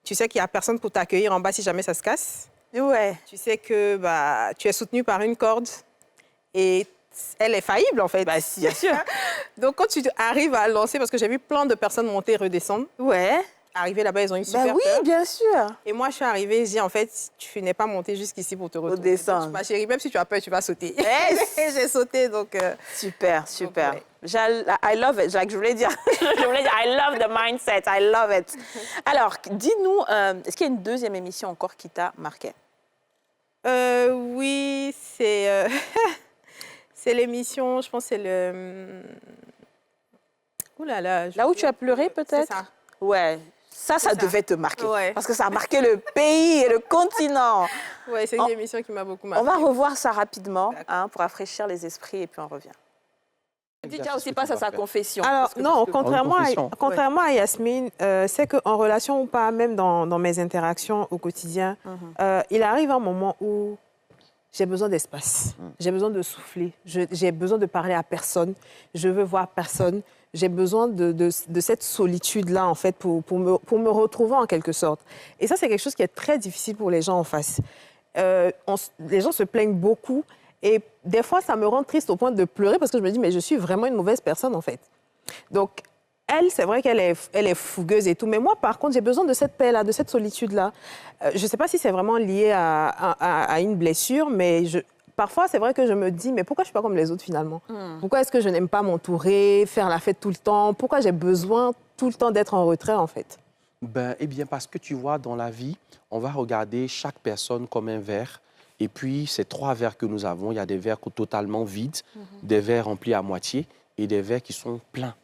tu sais qu'il n'y a personne pour t'accueillir en bas si jamais ça se casse. Ouais. Tu sais que tu es soutenu par une corde et elle est faillible, en fait. Bah, si, bien sûr. Donc, quand tu arrives à lancer, parce que j'ai vu plein de personnes monter et redescendre, Ouais. arriver là-bas, ils ont eu super oui, peur. bien sûr. Et moi, je suis arrivée, je dis, en fait, tu n'es pas montée jusqu'ici pour te retourner. descendre. Ma chérie, même si tu as peur, tu vas sauter. Yes. Et j'ai sauté, donc... Super, super. ouais. I love it. Je voulais dire, I love the mindset. I love it. Alors, dis-nous, est-ce qu'il y a une deuxième émission encore qui t'a marqué? Oui, c'est... c'est l'émission, je pense que c'est le... Ouh là là. Là où tu as pleuré, peut-être? C'est ça. Ouais. Ça devait te marquer. Ouais. Parce que ça a marqué le pays et le continent. Oui, c'est une émission qui m'a beaucoup marqué. On va revoir ça rapidement pour rafraîchir les esprits et puis on revient. Didja aussi passe à sa confession. Alors, non, confession. contrairement à Yasmine, c'est qu'en relation ou pas, même dans mes interactions au quotidien, il arrive un moment où j'ai besoin d'espace, j'ai besoin de souffler, j'ai besoin de parler à personne, je veux voir personne, j'ai besoin de cette solitude-là, en fait, pour me retrouver en quelque sorte. Et ça, c'est quelque chose qui est très difficile pour les gens en face. Les gens se plaignent beaucoup. Et des fois, ça me rend triste au point de pleurer parce que je me dis, mais je suis vraiment une mauvaise personne, en fait. Donc, elle, c'est vrai qu'elle est fougueuse et tout. Mais moi, par contre, j'ai besoin de cette paix-là, de cette solitude-là. Je ne sais pas si c'est vraiment lié à une blessure, mais parfois, c'est vrai que je me dis, mais pourquoi je ne suis pas comme les autres, finalement? Pourquoi est-ce que je n'aime pas m'entourer, faire la fête tout le temps? Pourquoi j'ai besoin tout le temps d'être en retrait, en fait? Eh bien, parce que tu vois, dans la vie, on va regarder chaque personne comme un verre. Et puis, ces 3 verres que nous avons, il y a des verres totalement vides, des verres remplis à moitié et des verres qui sont pleins.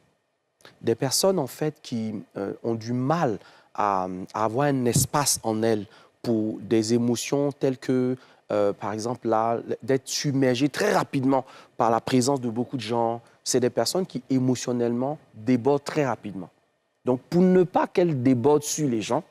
Des personnes, en fait, qui ont du mal à avoir un espace en elles pour des émotions telles que, par exemple, là, d'être submergées très rapidement par la présence de beaucoup de gens. C'est des personnes qui, émotionnellement, débordent très rapidement. Donc, pour ne pas qu'elles débordent sur les gens,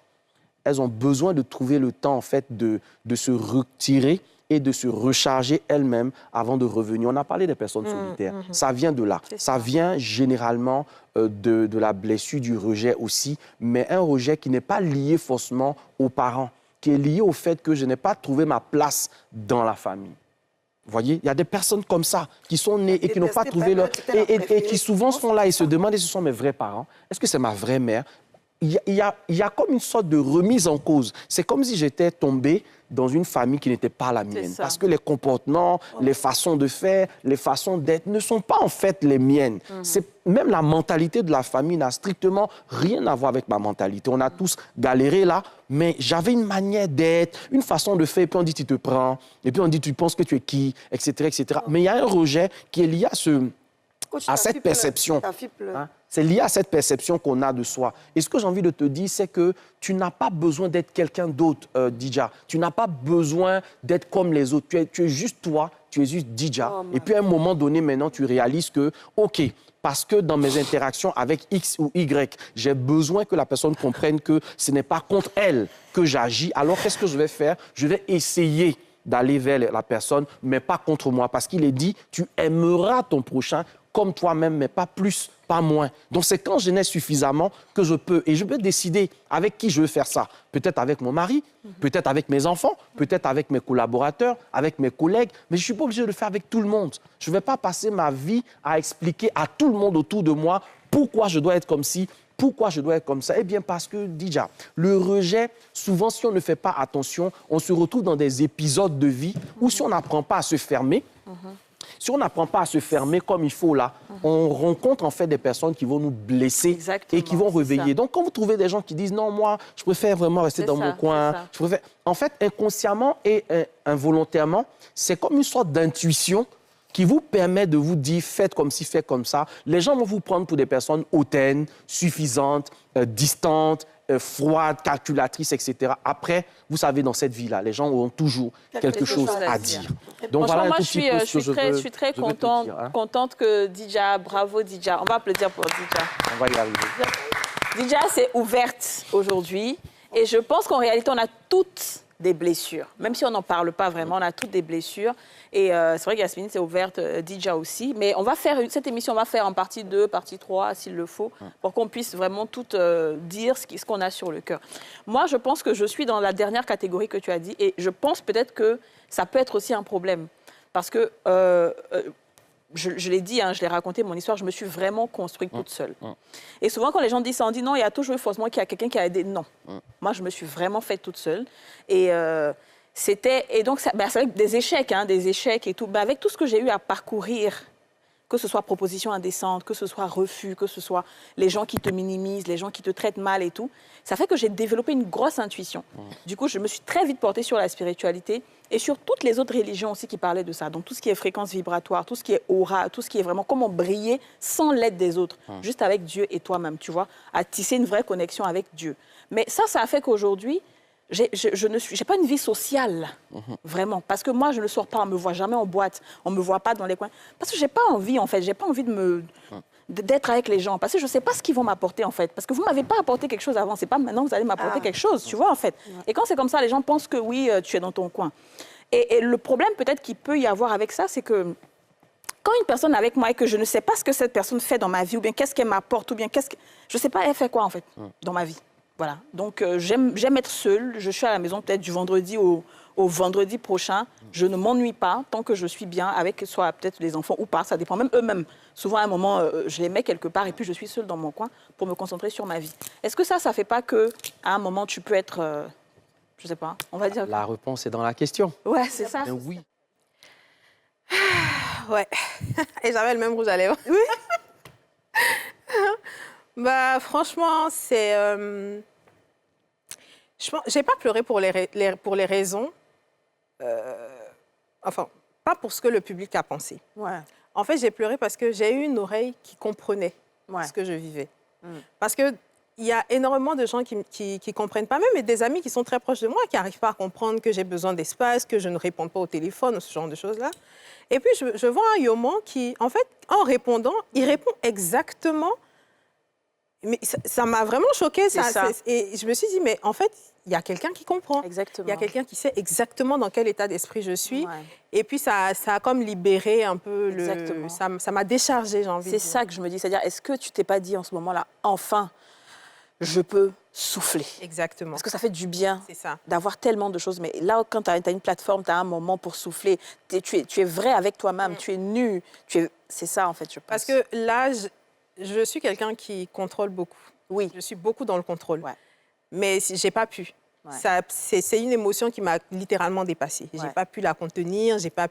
elles ont besoin de trouver le temps, en fait, de se retirer et de se recharger elles-mêmes avant de revenir. On a parlé des personnes solitaires. Ça vient de là. Ça vient généralement de la blessure, du rejet aussi, mais un rejet qui n'est pas lié forcément aux parents, qui est lié au fait que je n'ai pas trouvé ma place dans la famille. Vous voyez, il y a des personnes comme ça qui sont nées et qui n'ont pas trouvé leur... Et qui souvent sont là et se demandent si ce sont mes vrais parents. Est-ce que c'est ma vraie mère? Il y a comme une sorte de remise en cause. C'est comme si j'étais tombé dans une famille qui n'était pas la mienne. Parce que les comportements, les façons de faire, les façons d'être ne sont pas en fait les miennes. Même la mentalité de la famille n'a strictement rien à voir avec ma mentalité. On a tous galéré là, mais j'avais une manière d'être, une façon de faire, et puis on dit tu te prends, et puis on dit tu penses que tu es qui, etc. etc. Mais il y a un rejet qui est lié à cette perception. C'est lié à cette perception qu'on a de soi. Et ce que j'ai envie de te dire, c'est que tu n'as pas besoin d'être quelqu'un d'autre, Didja. Tu n'as pas besoin d'être comme les autres. Tu es juste toi, tu es juste Didja. Et puis à un moment donné, maintenant, tu réalises que, OK, parce que dans mes interactions avec X ou Y, j'ai besoin que la personne comprenne que ce n'est pas contre elle que j'agis. Alors, qu'est-ce que je vais faire? Je vais essayer d'aller vers la personne, mais pas contre moi. Parce qu'il est dit, tu aimeras ton prochain comme toi-même, mais pas plus, pas moins. Donc, c'est quand je n'ai suffisamment que je peux. Et je peux décider avec qui je veux faire ça. Peut-être avec mon mari, peut-être avec mes enfants, peut-être avec mes collaborateurs, avec mes collègues, mais je ne suis pas obligé de le faire avec tout le monde. Je ne vais pas passer ma vie à expliquer à tout le monde autour de moi pourquoi je dois être comme ci, pourquoi je dois être comme ça. Eh bien, parce que, Didja, le rejet, souvent, si on ne fait pas attention, on se retrouve dans des épisodes de vie où si on n'apprend pas à se fermer, Si on n'apprend pas à se fermer comme il faut là, on rencontre en fait des personnes qui vont nous blesser Exactement, et qui vont c'est réveiller. ça. Donc quand vous trouvez des gens qui disent non, moi, je préfère vraiment rester C'est dans ça, mon coin, c'est ça. je préfère... En fait, inconsciemment et involontairement, c'est comme une sorte d'intuition qui vous permet de vous dire faites comme ci, faites comme ça. Les gens vont vous prendre pour des personnes hautaines, suffisantes, distantes, froides, calculatrices, etc. Après, vous savez, dans cette vie-là, les gens auront toujours quelque chose à dire. Donc Franchement, voilà un moi, tout je petit peu ce que je suis très je veux te contente, dire, hein. contente que Dija, bravo Dija. On va applaudir pour Dija. On va y arriver. Dija, c'est ouverte aujourd'hui. Et je pense qu'en réalité, on a toutes des blessures. Même si on n'en parle pas vraiment, on a toutes des blessures. Et c'est vrai que Yasmine, c'est ouverte, Dija aussi. Mais on va faire cette émission, on va faire en partie 2, partie 3, s'il le faut, pour qu'on puisse vraiment tout dire ce qu'on a sur le cœur. Moi, je pense que je suis dans la dernière catégorie que tu as dit. Et je pense peut-être que ça peut être aussi un problème. Parce que... je l'ai dit, hein, je l'ai raconté, mon histoire, je me suis vraiment construite toute seule. Et souvent, quand les gens disent ça, on dit non, il y a toujours eu forcément qu'il y a quelqu'un qui a aidé. Non. Moi, je me suis vraiment faite toute seule. Et donc, c'est avec des échecs et tout. Avec tout ce que j'ai eu à parcourir, que ce soit proposition indécente, que ce soit refus, que ce soit les gens qui te minimisent, les gens qui te traitent mal et tout, ça fait que j'ai développé une grosse intuition. Du coup, je me suis très vite portée sur la spiritualité et sur toutes les autres religions aussi qui parlaient de ça. Donc, tout ce qui est fréquence vibratoire, tout ce qui est aura, tout ce qui est vraiment comment briller sans l'aide des autres, juste avec Dieu et toi-même, tu vois, à tisser une vraie connexion avec Dieu. Mais ça a fait qu'aujourd'hui, je n'ai pas une vie sociale, vraiment. Parce que moi, je ne sors pas, on ne me voit jamais en boîte, on ne me voit pas dans les coins. Parce que je n'ai pas envie, en fait, j'ai pas envie d'être avec les gens. Parce que je ne sais pas ce qu'ils vont m'apporter, en fait. Parce que vous ne m'avez pas apporté quelque chose avant. Ce n'est pas maintenant que vous allez m'apporter quelque chose, tu vois, en fait. Et quand c'est comme ça, les gens pensent que oui, tu es dans ton coin. Et le problème peut-être qu'il peut y avoir avec ça, c'est que quand une personne est avec moi et que je ne sais pas ce que cette personne fait dans ma vie, ou bien qu'est-ce qu'elle m'apporte, ou bien je ne sais pas, elle fait quoi, en fait, dans ma vie. Voilà, donc j'aime être seule. Je suis à la maison peut-être du vendredi au vendredi prochain. Je ne m'ennuie pas tant que je suis bien avec soit peut-être les enfants ou pas. Ça dépend même eux-mêmes. Souvent, à un moment, je les mets quelque part et puis je suis seule dans mon coin pour me concentrer sur ma vie. Est-ce que ça ne fait pas qu'à un moment, tu peux être, je ne sais pas, on va dire... La réponse est dans la question. Ouais, c'est ça. Oui. Ouais. Et j'avais le même rouge à lèvres. Oui. Bah, franchement, c'est... j'ai pas pleuré pour les raisons... Enfin, pas pour ce que le public a pensé. Ouais. En fait, j'ai pleuré parce que j'ai eu une oreille qui comprenait ce que je vivais. Parce qu'il y a énormément de gens qui ne comprennent pas, même et des amis qui sont très proches de moi, qui n'arrivent pas à comprendre que j'ai besoin d'espace, que je ne réponds pas au téléphone, ou ce genre de choses-là. Et puis, je vois un Yoman qui, en fait, en répondant, il répond exactement... Mais ça m'a vraiment choquée. Et je me suis dit, mais en fait, il y a quelqu'un qui comprend. Exactement. Il y a quelqu'un qui sait exactement dans quel état d'esprit je suis. Ouais. Et puis, ça a comme libéré un peu ça m'a déchargée, j'ai envie de dire. C'est ça que je me dis. C'est-à-dire, est-ce que tu t'es pas dit en ce moment-là, enfin, je peux souffler? Exactement. Parce que ça fait du bien ça. D'avoir tellement de choses. Mais là, quand tu as une plateforme, tu as un moment pour souffler. Tu es vrai avec toi-même, tu es nu. C'est ça, en fait, je pense. Parce que là, je suis quelqu'un qui contrôle beaucoup. Oui. Je suis beaucoup dans le contrôle. Ouais. Mais je n'ai pas pu. Ouais. C'est une émotion qui m'a littéralement dépassée. Je n'ai pas pu la contenir, je n'ai pas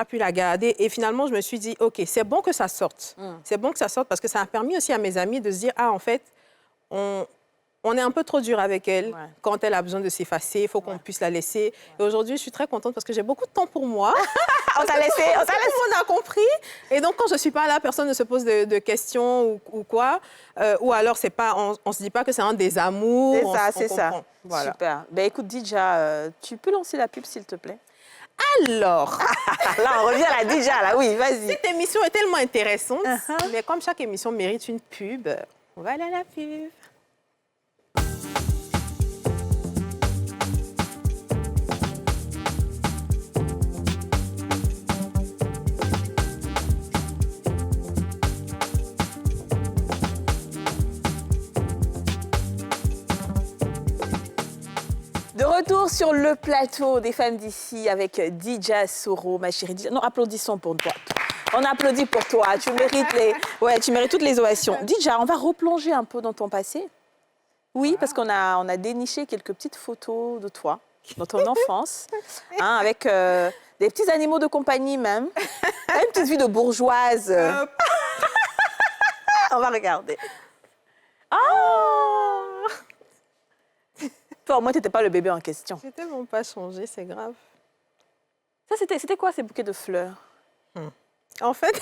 pu la garder. Et finalement, je me suis dit, OK, c'est bon que ça sorte. C'est bon que ça sorte parce que ça a permis aussi à mes amis de se dire, ah, en fait, on est un peu trop dur avec elle quand elle a besoin de s'effacer. Il faut qu'on puisse la laisser. Et aujourd'hui, je suis très contente parce que j'ai beaucoup de temps pour moi. On t'a laissé. Tout le monde a compris. Et donc, quand je ne suis pas là, personne ne se pose de questions ou quoi. Ou alors, on ne se dit pas que c'est un désamour. C'est ça. Voilà. Super. Ben, écoute, Dija, tu peux lancer la pub, s'il te plaît? Alors, là, on revient à la Dija, là. Oui, vas-y. Cette émission est tellement intéressante. Mais comme chaque émission mérite une pub, on va aller à la pub. De retour sur le plateau des femmes d'ici avec Dija Soro, ma chérie. Non, applaudissons pour toi. On applaudit pour toi. Tu mérites toutes les ovations. Dija, on va replonger un peu dans ton passé. Oui, parce qu'on a déniché quelques petites photos de toi, dans ton enfance, avec des petits animaux de compagnie même. une petite vie de bourgeoise. On va regarder. Oh Toi, au moins, tu n'étais pas le bébé en question. J'ai tellement pas changé, c'est grave. Ça, c'était quoi, ces bouquets de fleurs? En fait,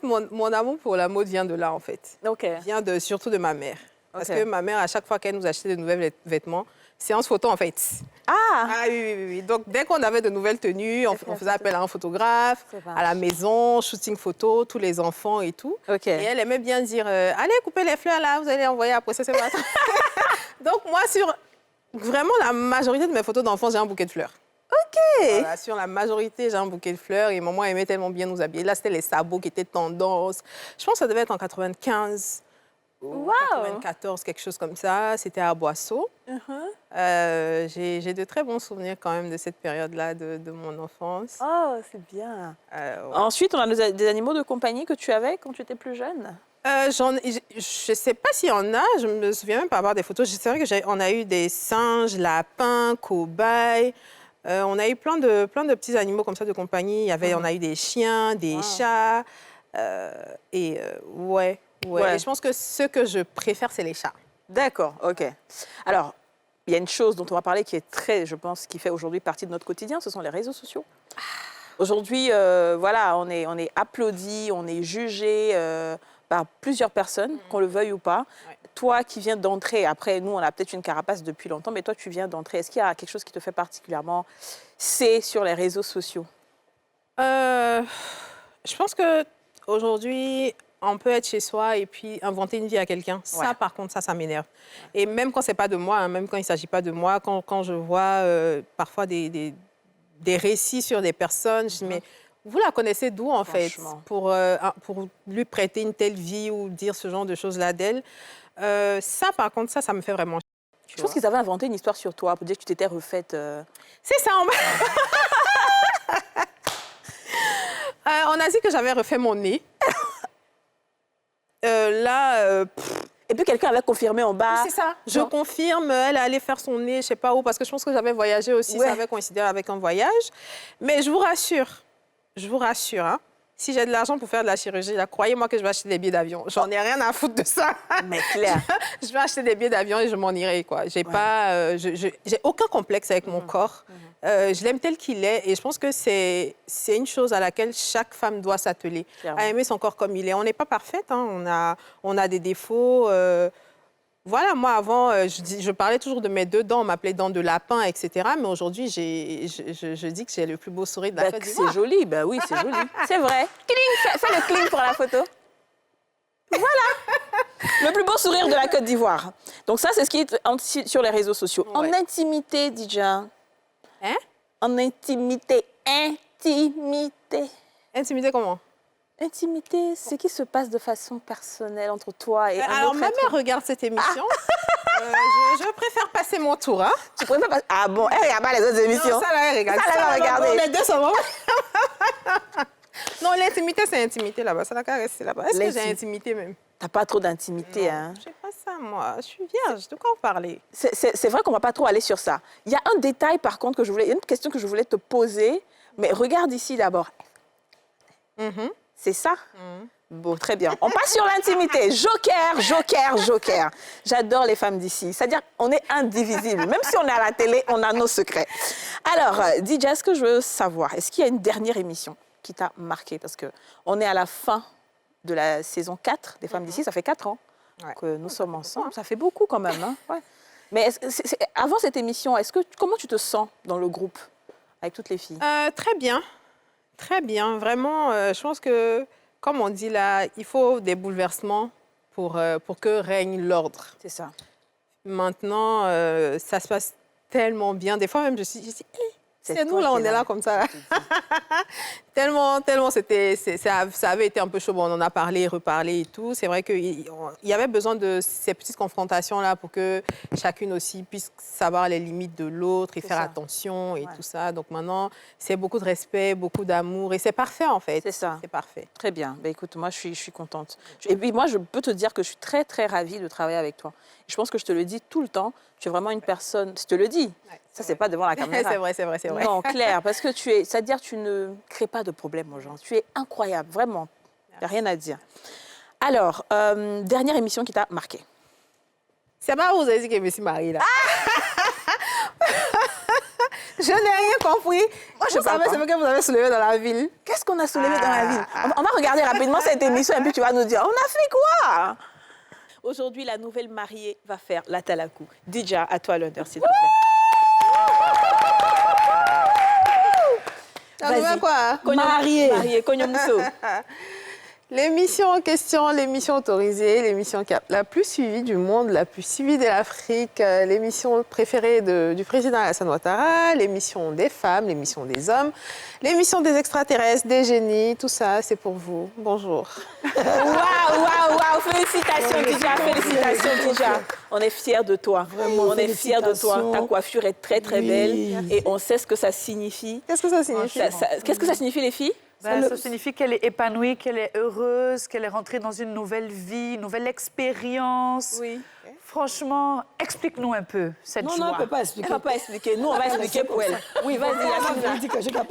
mon amour pour la mode vient de là, en fait. OK. Vient surtout de ma mère. Parce Ok. que ma mère, à chaque fois qu'elle nous achetait de nouvelles vêtements, séance photo, en fait. Ah Ah oui. Donc, dès qu'on avait de nouvelles tenues, on faisait appel à un photographe, C'est vrai. à la maison, shooting photo, tous les enfants et tout. OK. Et elle aimait bien dire allez, couper les fleurs là, vous allez envoyer après ça, c'est pas grave. Donc, moi, sur vraiment la majorité de mes photos d'enfants, j'ai un bouquet de fleurs. OK. Voilà, sur la majorité, j'ai un bouquet de fleurs et maman aimait tellement bien nous habiller. Là, c'était les sabots qui étaient tendance. Je pense que ça devait être en 95 ou Wow. 94, quelque chose comme ça. C'était à Boisseau. J'ai de très bons souvenirs quand même de cette période-là de mon enfance. Oh, c'est bien. Ouais. Ensuite, on a des animaux de compagnie que tu avais quand tu étais plus jeune? Je ne sais pas s'il y en a, je me souviens même pas avoir des photos. C'est vrai qu'on a eu des singes, lapins, cobayes. On a eu plein de petits animaux comme ça de compagnie. On a eu des chiens, des chats. Ouais. Et je pense que ce que je préfère, c'est les chats. D'accord, OK. Alors, il y a une chose dont on va parler qui est très, je pense, qui fait aujourd'hui partie de notre quotidien, ce sont les réseaux sociaux. Aujourd'hui, voilà, on est applaudi, on est jugé par plusieurs personnes, qu'on le veuille ou pas. Ouais. Toi qui viens d'entrer, après nous, on a peut-être une carapace depuis longtemps, mais toi, tu viens d'entrer. Est-ce qu'il y a quelque chose qui te fait particulièrement sur les réseaux sociaux? Je pense qu'aujourd'hui, on peut être chez soi et puis inventer une vie à quelqu'un. Ça, Ouais. par contre, ça m'énerve. Et même quand c'est pas de moi, hein, même quand il ne s'agit pas de moi, quand je vois parfois des récits sur des personnes, je dis, mais vous la connaissez d'où, en fait, Franchement. pour lui prêter une telle vie ou dire ce genre de choses-là d'elle. Ça, par contre, ça me fait vraiment chier, tu Je pense vois. qu'ils avaient inventé une histoire sur toi pour dire que tu t'étais refaite. C'est ça, on a dit que j'avais refait mon nez. Et puis quelqu'un avait confirmé en bas. C'est ça. Je Non. confirme, elle est allée faire son nez, je sais pas où, parce que je pense que j'avais voyagé aussi, Ouais. ça avait coïncidé avec un voyage. Mais je vous rassure, hein, si j'ai de l'argent pour faire de la chirurgie, là, croyez-moi que je vais acheter des billets d'avion. J'en ai rien à foutre de ça. Mais clair. Je vais acheter des billets d'avion et je m'en irai, quoi. J'ai pas, j'ai aucun complexe avec mon corps. Je l'aime tel qu'il est et je pense que c'est une chose à laquelle chaque femme doit s'atteler, Clairement. à aimer son corps comme il est. On n'est pas parfaite, hein. On a des défauts. Voilà, moi, avant, je parlais toujours de mes deux dents, on m'appelait dents de lapin, etc. Mais aujourd'hui, je dis que j'ai le plus beau sourire de la Bah, Côte c'est d'Ivoire. joli, bah oui, c'est joli. C'est vrai. Cling, fais le cling pour la photo. Voilà. Le plus beau sourire de la Côte d'Ivoire. Donc ça, c'est ce qui est sur les réseaux sociaux. En Ouais. intimité, Dija. Hein? En intimité. Intimité. Intimidée comment? Intimité, c'est ce qui se passe de façon personnelle entre toi et un Alors, autre ma être. mère regarde cette émission. Je préfère passer mon tour, hein. Tu pourrais pas passer... Ah bon, elle regarde pas les autres émissions. Non, ça, là, elle regarde. Ça, elle va regarder. Les deux sont vraiment... Non, l'intimité, c'est intimité là-bas. Ça n'a qu'à rester là-bas. Est-ce que j'ai L'intimité. intimité même? T'as pas trop d'intimité, hein. Je sais pas ça, moi. Je suis vierge. De quoi vous parlez? C'est vrai qu'on va pas trop aller sur ça. Il y a un détail, par contre, que je voulais... Il y a une question que je voulais te poser. Mais regarde ici d'abord. C'est ça? Bon, très bien. On passe sur l'intimité. Joker, joker, joker. J'adore les femmes d'ici. C'est-à-dire, on est indivisibles. Même si on est à la télé, on a nos secrets. Alors, Dija, ce que je veux savoir, est-ce qu'il y a une dernière émission qui t'a marqué? Parce qu'on est à la fin de la saison 4 des femmes d'ici. Ça fait 4 ans Ouais. que nous sommes ensemble. Ça fait beaucoup quand même. Hein? Ouais. Mais avant cette émission, comment tu te sens dans le groupe avec toutes les filles? Très bien. Très bien. Vraiment, je pense que, comme on dit là, il faut des bouleversements pour que règne l'ordre. C'est ça. Maintenant, ça se passe tellement bien. Des fois même, je dis c'est nous toi là, qui on es est là. là comme ça. tellement, ça avait été un peu chaud. Bon, on en a parlé, reparlé et tout. C'est vrai qu'il y avait besoin de ces petites confrontations-là pour que chacune aussi puisse savoir les limites de l'autre et C'est faire ça. attention et Ouais. tout ça. Donc maintenant, c'est beaucoup de respect, beaucoup d'amour et c'est parfait en fait. C'est ça. C'est parfait. Très bien. Ben, écoute, moi, je suis contente. Et puis, moi, je peux te dire que je suis très, très ravie de travailler avec toi. Je pense que je te le dis tout le temps. Tu es vraiment une personne... Je te le dis. Ouais. Ça, c'est pas devant la caméra. C'est vrai. Non, Claire, parce que c'est-à-dire tu ne crées pas de problème aux gens. Tu es incroyable, vraiment. Il n'y a rien à dire. Alors, dernière émission qui t'a marqué. C'est pas vous avez dit que je me suis mariée, là. Je n'ai rien compris. Moi, je savais ce que vous avez soulevé dans la ville. Qu'est-ce qu'on a soulevé dans la ville? On va regarder rapidement cette émission et puis tu vas nous dire, on a fait quoi? Aujourd'hui, la nouvelle mariée va faire la talakou. Dija, à toi l'honneur, s'il te plaît. Ça nous va quoi? Mariée, Konyomuso. L'émission en question, l'émission autorisée, l'émission la plus suivie du monde, la plus suivie de l'Afrique, l'émission préférée du président Alassane Ouattara, l'émission des femmes, l'émission des hommes, l'émission des extraterrestres, des génies, tout ça, c'est pour vous. Bonjour. Waouh, félicitations Dija. On est fiers de toi. Vraiment, on est fiers de toi. Ta coiffure est très belle et on sait ce que ça signifie. Qu'est-ce que ça signifie? Qu'est-ce que ça signifie, les filles? Ça signifie qu'elle est épanouie, qu'elle est heureuse, qu'elle est rentrée dans une nouvelle vie, une nouvelle expérience. Oui. Franchement, explique-nous un peu cette joie. Non, elle ne peut pas expliquer. Elle ne va pas expliquer. Nous, on va expliquer pour elle. Oui, vas-y, Yasmine, vas-y. Personnellement,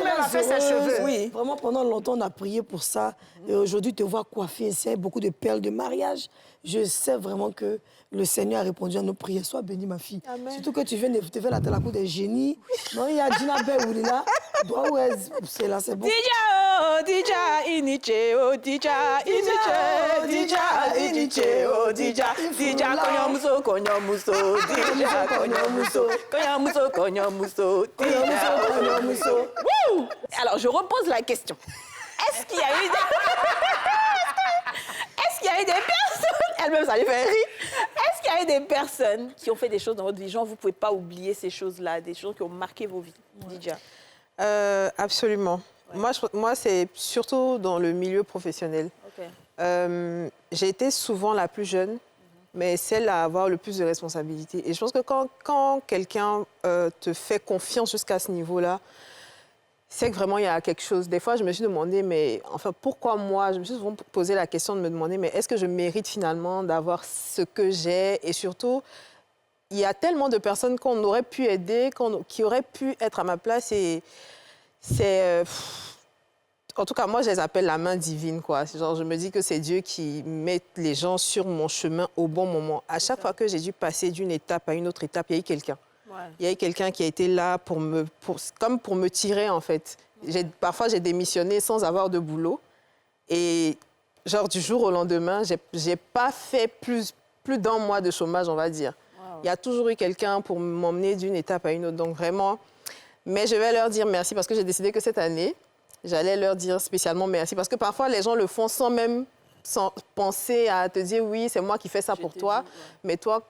elle a fait ses cheveux. Oui, vraiment, pendant longtemps, on a prié pour ça. Et aujourd'hui, te voir coiffée ici avec beaucoup de perles de mariage, je sais vraiment que le Seigneur a répondu à nos prières. Sois bénie, ma fille. Amen. Surtout que tu viens de te faire la talakou des génies. Non, il y a Dina Beoulina. C'est là, c'est bon. Dija, iniche, oh, Dija, konyomuso. Alors, je repose la question. Est-ce qu'il y a eu des personnes, elle-même, ça lui fait rire, est-ce qu'il y a eu des personnes qui ont fait des choses dans votre vie, genre, vous ne pouvez pas oublier ces choses-là, des choses qui ont marqué vos vies, Dija? Absolument. Ouais. Moi, c'est surtout dans le milieu professionnel. Okay. J'ai été souvent la plus jeune, mais celle à avoir le plus de responsabilités. Et je pense que quand quelqu'un te fait confiance jusqu'à ce niveau-là, c'est que vraiment, il y a quelque chose. Des fois, je me suis demandé, mais enfin, pourquoi moi? Je me suis souvent posé la question de me demander, mais est-ce que je mérite finalement d'avoir ce que j'ai? Et surtout, il y a tellement de personnes qu'on aurait pu aider, qui auraient pu être à ma place. Et c'est... en tout cas, moi, je les appelle la main divine, quoi. Genre, je me dis que c'est Dieu qui met les gens sur mon chemin au bon moment. À chaque fois que j'ai dû passer d'une étape à une autre étape, il y a eu quelqu'un. Ouais. Il y a eu quelqu'un qui a été là pour me tirer, en fait. Parfois, j'ai démissionné sans avoir de boulot. Et genre, du jour au lendemain, j'ai pas fait plus d'un mois de chômage, on va dire. Wow. Il y a toujours eu quelqu'un pour m'emmener d'une étape à une autre. Donc, vraiment... Mais je vais leur dire merci parce que j'ai décidé que cette année, j'allais leur dire spécialement merci. Parce que parfois, les gens le font sans penser à te dire oui, c'est moi qui fais ça pour toi. Ouais. Mais toi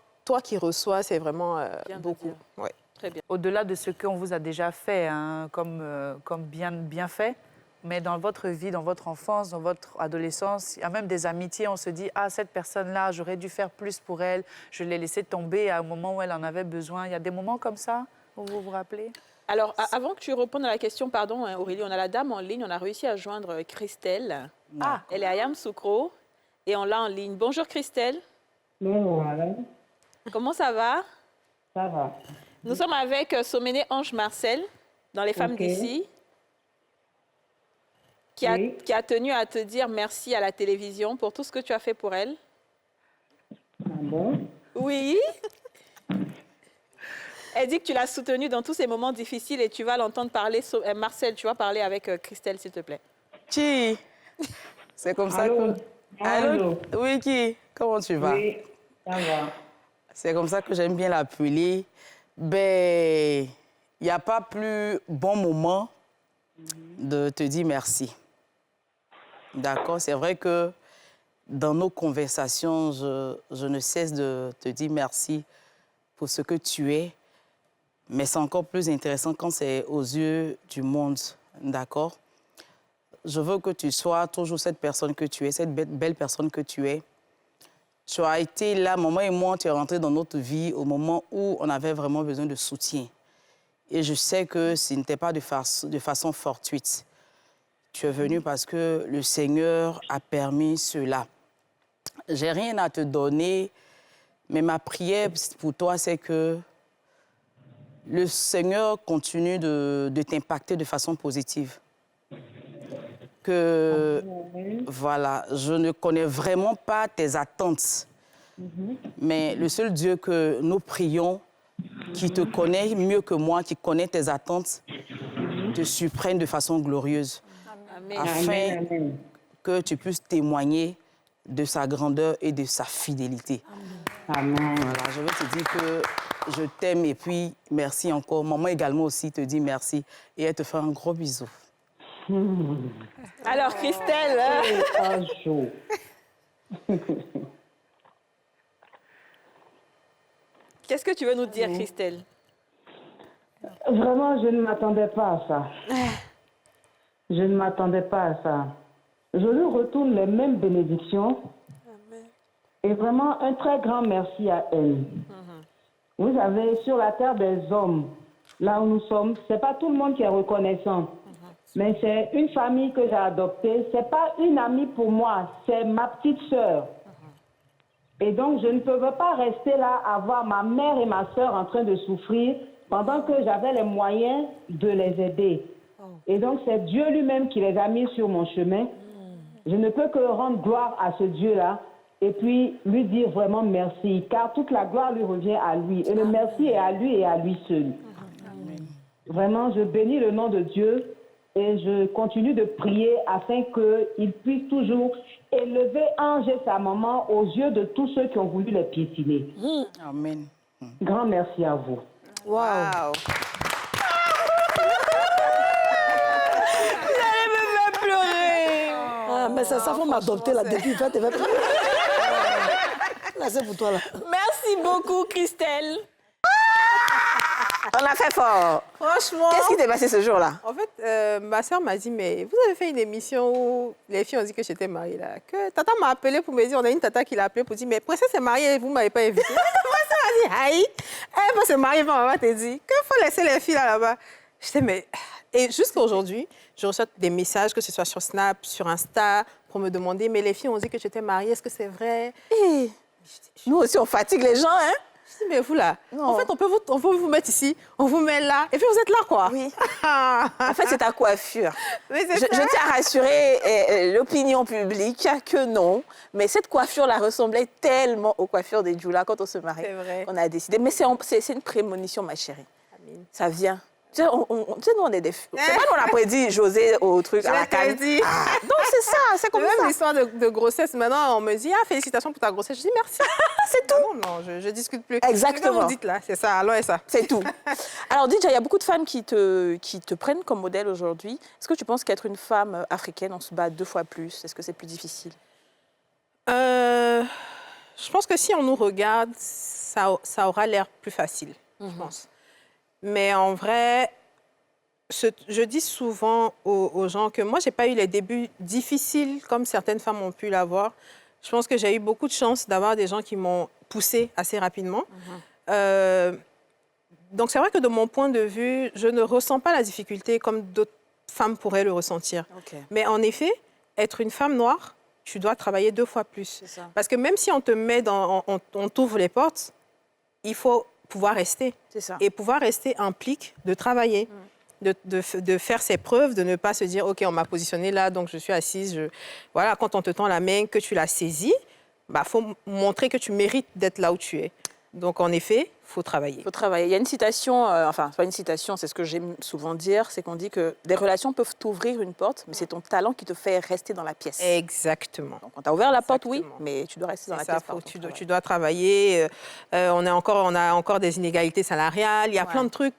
qui reçois, c'est vraiment beaucoup. Ouais. Très bien. Au-delà de ce qu'on vous a déjà fait, hein, comme bien fait, mais dans votre vie, dans votre enfance, dans votre adolescence, il y a même des amitiés, on se dit « Ah, cette personne-là, j'aurais dû faire plus pour elle, je l'ai laissée tomber à un moment où elle en avait besoin ». Il y a des moments comme ça où vous vous rappelez? Alors, avant que tu répondes à la question, pardon, Aurélie, on a la dame en ligne, on a réussi à joindre Christelle. Ah, elle est à Yamoussoukro et on l'a en ligne. Bonjour Christelle. Bonjour madame. Comment ça va? Ça va. Nous sommes avec Soméné Ange Marcel, dans Les Femmes d'ici, qui a tenu à te dire merci à la télévision pour tout ce que tu as fait pour elle. Ah bon? Oui. Elle dit que tu l'as soutenue dans tous ces moments difficiles et tu vas l'entendre parler. Marcel, tu vas parler avec Christelle, s'il te plaît. Qui? C'est comme ça que... Allô? Oui, qui? Comment tu vas? Oui, ça va. C'est comme ça que j'aime bien l'appeler. Ben, il n'y a pas plus bon moment de te dire merci. D'accord? C'est vrai que dans nos conversations, je ne cesse de te dire merci pour ce que tu es. Mais c'est encore plus intéressant quand c'est aux yeux du monde, d'accord? Je veux que tu sois toujours cette personne que tu es, cette belle personne que tu es. Tu as été là, maman et moi, tu es rentré dans notre vie au moment où on avait vraiment besoin de soutien. Et je sais que ce n'était pas de façon fortuite. Tu es venu parce que le Seigneur a permis cela. J'ai rien à te donner, mais ma prière pour toi, c'est que le Seigneur continue de t'impacter de façon positive. Que, voilà, je ne connais vraiment pas tes attentes, mais le seul Dieu que nous prions, qui te connaît mieux que moi, qui connaît tes attentes, te surprenne de façon glorieuse, afin que tu puisses témoigner de sa grandeur et de sa fidélité. Amen. Voilà, je veux te dire que je t'aime et puis merci encore. Maman également aussi te dit merci et elle te fait un gros bisou. Alors, Christelle, qu'est-ce que tu veux nous dire, Christelle? Vraiment, je ne m'attendais pas à ça. Je ne m'attendais pas à ça. Je lui retourne les mêmes bénédictions. Et vraiment, un très grand merci à elle. Vous savez, sur la terre des hommes, là où nous sommes, ce n'est pas tout le monde qui est reconnaissant. Mais c'est une famille que j'ai adoptée. Ce n'est pas une amie pour moi, c'est ma petite sœur. Et donc, je ne pouvais pas rester là à voir ma mère et ma sœur en train de souffrir pendant que j'avais les moyens de les aider. Et donc, c'est Dieu lui-même qui les a mis sur mon chemin. Je ne peux que rendre gloire à ce Dieu-là et puis lui dire vraiment merci, car toute la gloire lui revient à lui. Et le merci est à lui et à lui seul. Vraiment, je bénis le nom de Dieu et je continue de prier afin qu'il puisse toujours élever Ange et sa maman aux yeux de tous ceux qui ont voulu les piétiner. Amen. Grand merci à vous. Wow. Ah, mais ça faut m'adopter là depuis. Là, c'est pour toi là. Merci beaucoup, Christelle. On a fait fort. Franchement. Qu'est-ce qui t'est passé ce jour-là? En fait, ma soeur m'a dit, mais vous avez fait une émission où les filles ont dit que j'étais mariée là. Que tata m'a appelé pour me dire, on a une tata qui l'a appelé pour dire, mais princesse est mariée et vous ne m'avez pas invitée. Ma soeur a dit, aïe, elle va se marier, maman t'a dit, qu'il faut laisser les filles là-bas. Je dis, mais. Et jusqu'à aujourd'hui, je reçois des messages, que ce soit sur Snap, sur Insta, pour me demander, mais les filles ont dit que j'étais mariée, est-ce que c'est vrai? Et nous aussi, on fatigue les gens, hein? Je dis, mais vous là, non. En fait, on peut vous mettre ici, on vous met là, et puis vous êtes là, quoi. Oui. En fait, c'est ta coiffure. Mais je tiens à rassurer l'opinion publique que non, mais cette coiffure-là ressemblait tellement aux coiffures des Djoula quand on se marie. C'est vrai. On a décidé. Mais c'est une prémonition, ma chérie. Amen. Ça vient. Tu sais, nous, on est des... C'est pas nous, on a prédit José au truc, à la canne. Dit. Ah, donc, c'est ça, c'est comme ça. Même l'histoire de grossesse, maintenant, on me dit, félicitations pour ta grossesse. Je dis merci. C'est tout. Non, je discute plus. Exactement. Ce que vous dites là, c'est ça, alors et ça. C'est tout. Alors, Didja, il y a beaucoup de femmes qui te prennent comme modèle aujourd'hui. Est-ce que tu penses qu'être une femme africaine, on se bat 2 fois plus? Est-ce que c'est plus difficile? Je pense que si on nous regarde, ça aura l'air plus facile, je pense. Mais en vrai, je dis souvent aux gens que moi, je n'ai pas eu les débuts difficiles comme certaines femmes ont pu l'avoir. Je pense que j'ai eu beaucoup de chance d'avoir des gens qui m'ont poussée assez rapidement. Donc, c'est vrai que de mon point de vue, je ne ressens pas la difficulté comme d'autres femmes pourraient le ressentir. Okay. Mais en effet, être une femme noire, tu dois travailler 2 fois plus. Parce que même si on te met on t'ouvre les portes, il faut pouvoir rester. Ça. Et pouvoir rester implique de travailler, de faire ses preuves, de ne pas se dire, OK, on m'a positionnée là, donc je suis assise. Voilà, quand on te tend la main, que tu la saisis, faut montrer que tu mérites d'être là où tu es. Donc, en effet, il faut travailler. Il faut travailler. Il y a une citation, enfin, c'est pas une citation, c'est ce que j'aime souvent dire, c'est qu'on dit que des relations peuvent t'ouvrir une porte, mais c'est ton talent qui te fait rester dans la pièce. Exactement. Donc, on t'a ouvert la porte, oui, mais tu dois rester dans la pièce. Tu dois travailler. On a encore des inégalités salariales. Il y a plein de trucs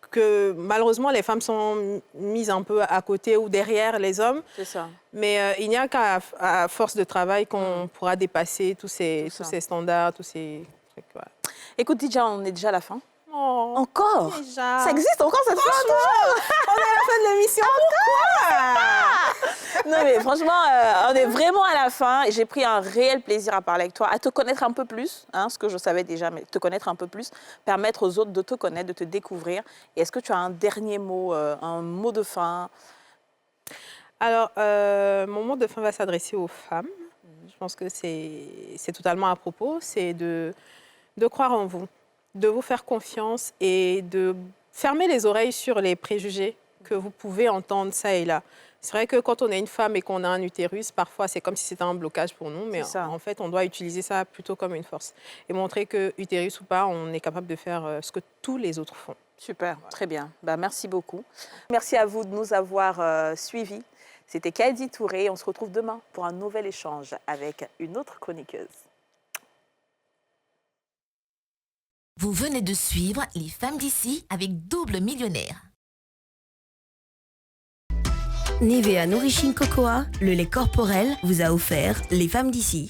que, malheureusement, les femmes sont mises un peu à côté ou derrière les hommes. C'est ça. Mais il n'y a qu'à force de travail qu'on pourra dépasser tous ces standards, tous ces... Voilà. Écoute, Didja, on est déjà à la fin. Oh, encore déjà. Ça existe encore cette fois? On est à la fin de l'émission. Pourquoi? Non, mais franchement, on est vraiment à la fin. Et j'ai pris un réel plaisir à parler avec toi, à te connaître un peu plus, ce que je savais déjà, mais te connaître un peu plus, permettre aux autres de te connaître, de te découvrir. Et est-ce que tu as un dernier mot, un mot de fin? Alors, mon mot de fin va s'adresser aux femmes. Je pense que c'est totalement à propos. C'est de croire en vous. de vous faire confiance et de fermer les oreilles sur les préjugés que vous pouvez entendre ça et là. C'est vrai que quand on est une femme et qu'on a un utérus, parfois c'est comme si c'était un blocage pour nous, mais en fait on doit utiliser ça plutôt comme une force et montrer que utérus ou pas, on est capable de faire ce que tous les autres font. Super, très bien. Bah, merci beaucoup. Merci à vous de nous avoir suivis. C'était Kadi Touré. On se retrouve demain pour un nouvel échange avec une autre chroniqueuse. Vous venez de suivre Les Femmes d'ici avec Double Millionnaire. Nivea Nourishing Cocoa, le lait corporel, vous a offert Les Femmes d'ici.